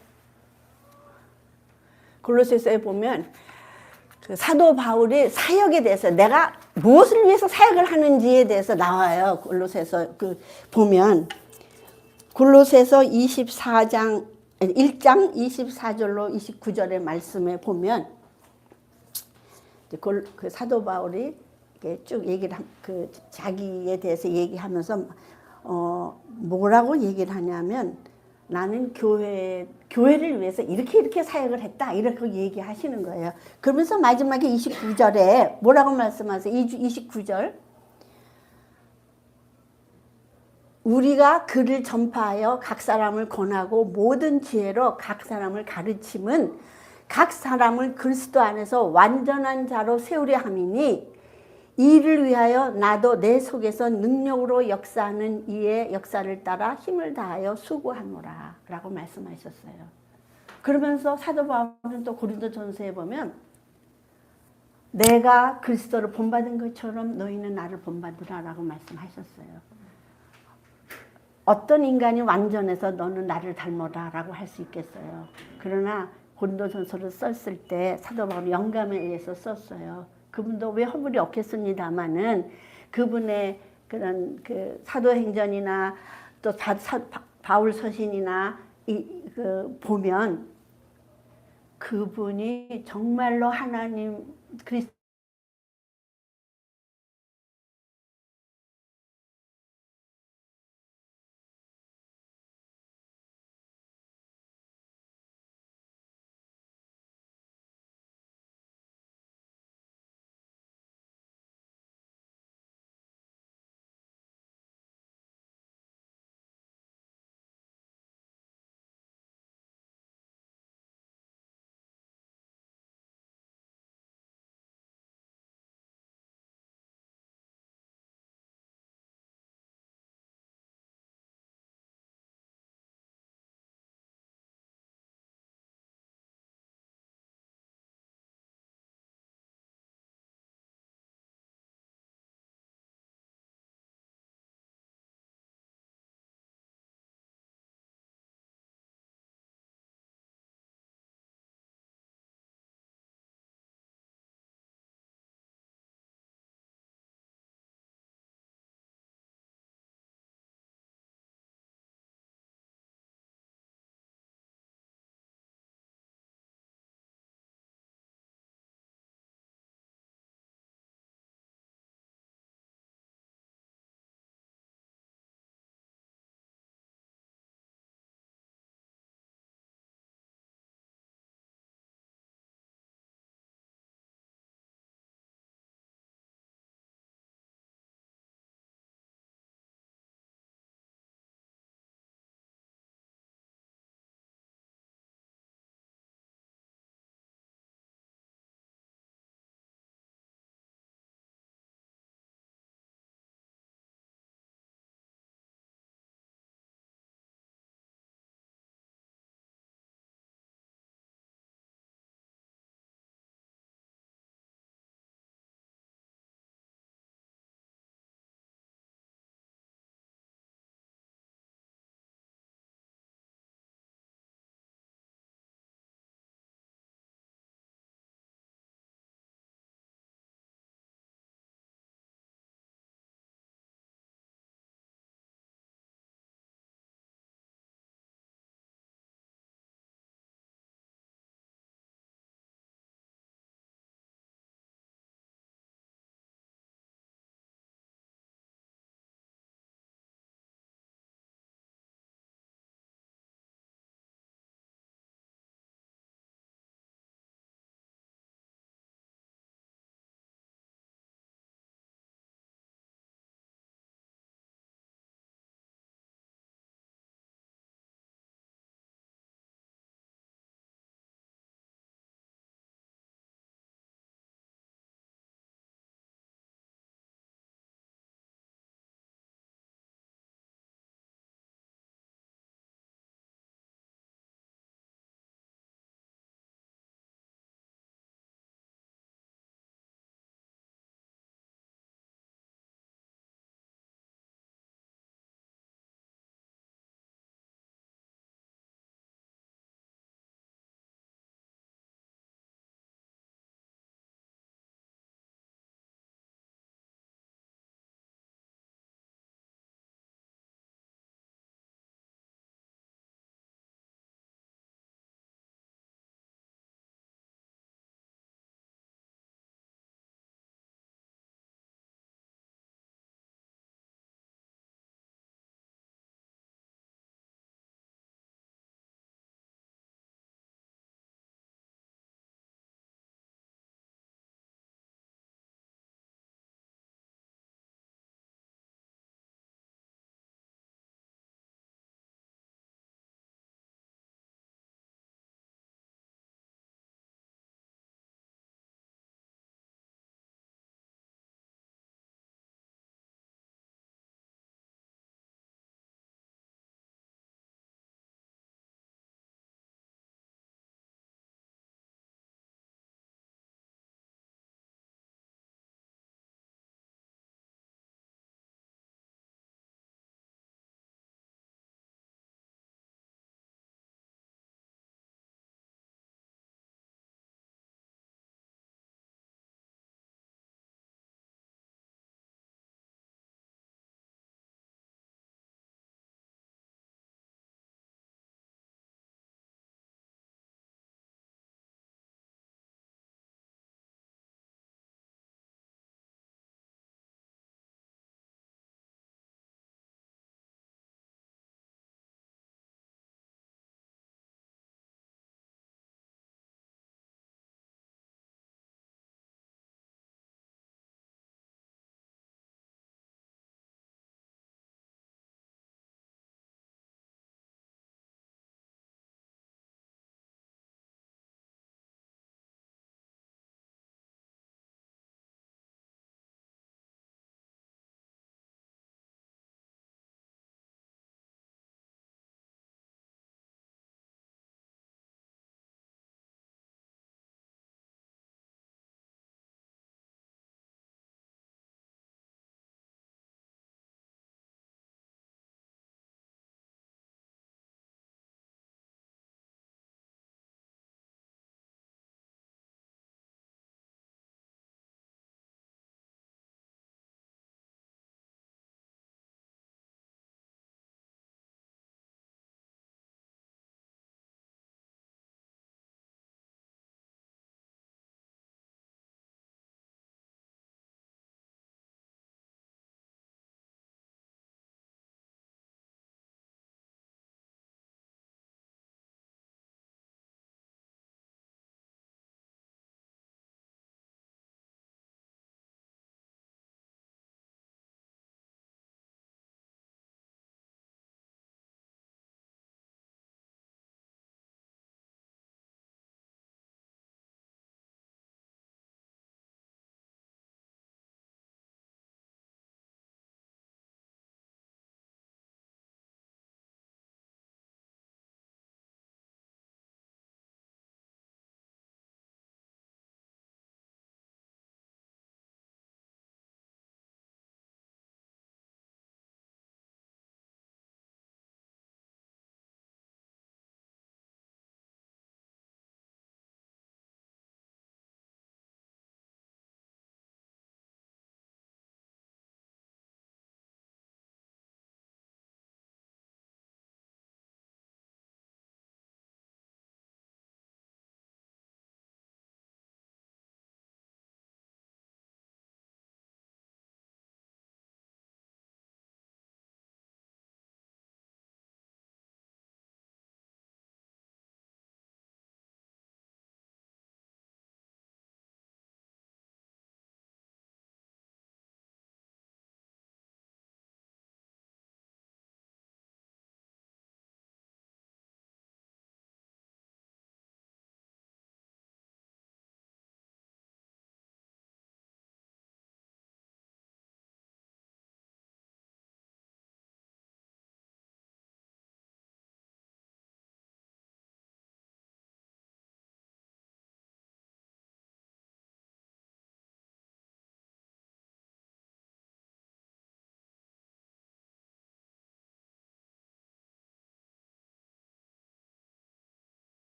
보면 그 사도 바울의 사역에 대해서 내가 무엇을 위해서 사역을 하는지에 대해서 나와요. 골로새서 보면 골로새서 1장 24절로 29절의 말씀에 보면 그 사도 바울이 쭉 얘기를 자기에 대해서 얘기하면서 뭐라고 얘기를 하냐면 나는 교회를 위해서 이렇게 사역을 했다 이렇게 얘기하시는 거예요. 그러면서 마지막에 29절에 뭐라고 말씀하세요? 29절 우리가 그를 전파하여 각 사람을 권하고 모든 지혜로 각 사람을 가르침은 각 사람을 그리스도 안에서 완전한 자로 세우려 함이니 이를 위하여 나도 내 속에서 능력으로 역사하는 이의 역사를 따라 힘을 다하여 수고하노라 라고 말씀하셨어요. 그러면서 사도 바울은 또 고린도전서에 보면 내가 그리스도를 본받은 것처럼 너희는 나를 본받으라 라고 말씀하셨어요. 어떤 인간이 완전해서 너는 나를 닮아라 라고 할 수 있겠어요. 그러나 고린도전서를 썼을 때 사도 바울은 영감에 의해서 썼어요. 그분도 왜 허물이 없겠습니다마는 그분의 그런 사도행전이나 또 바울 서신이나 보면 그분이 정말로 하나님 그리스도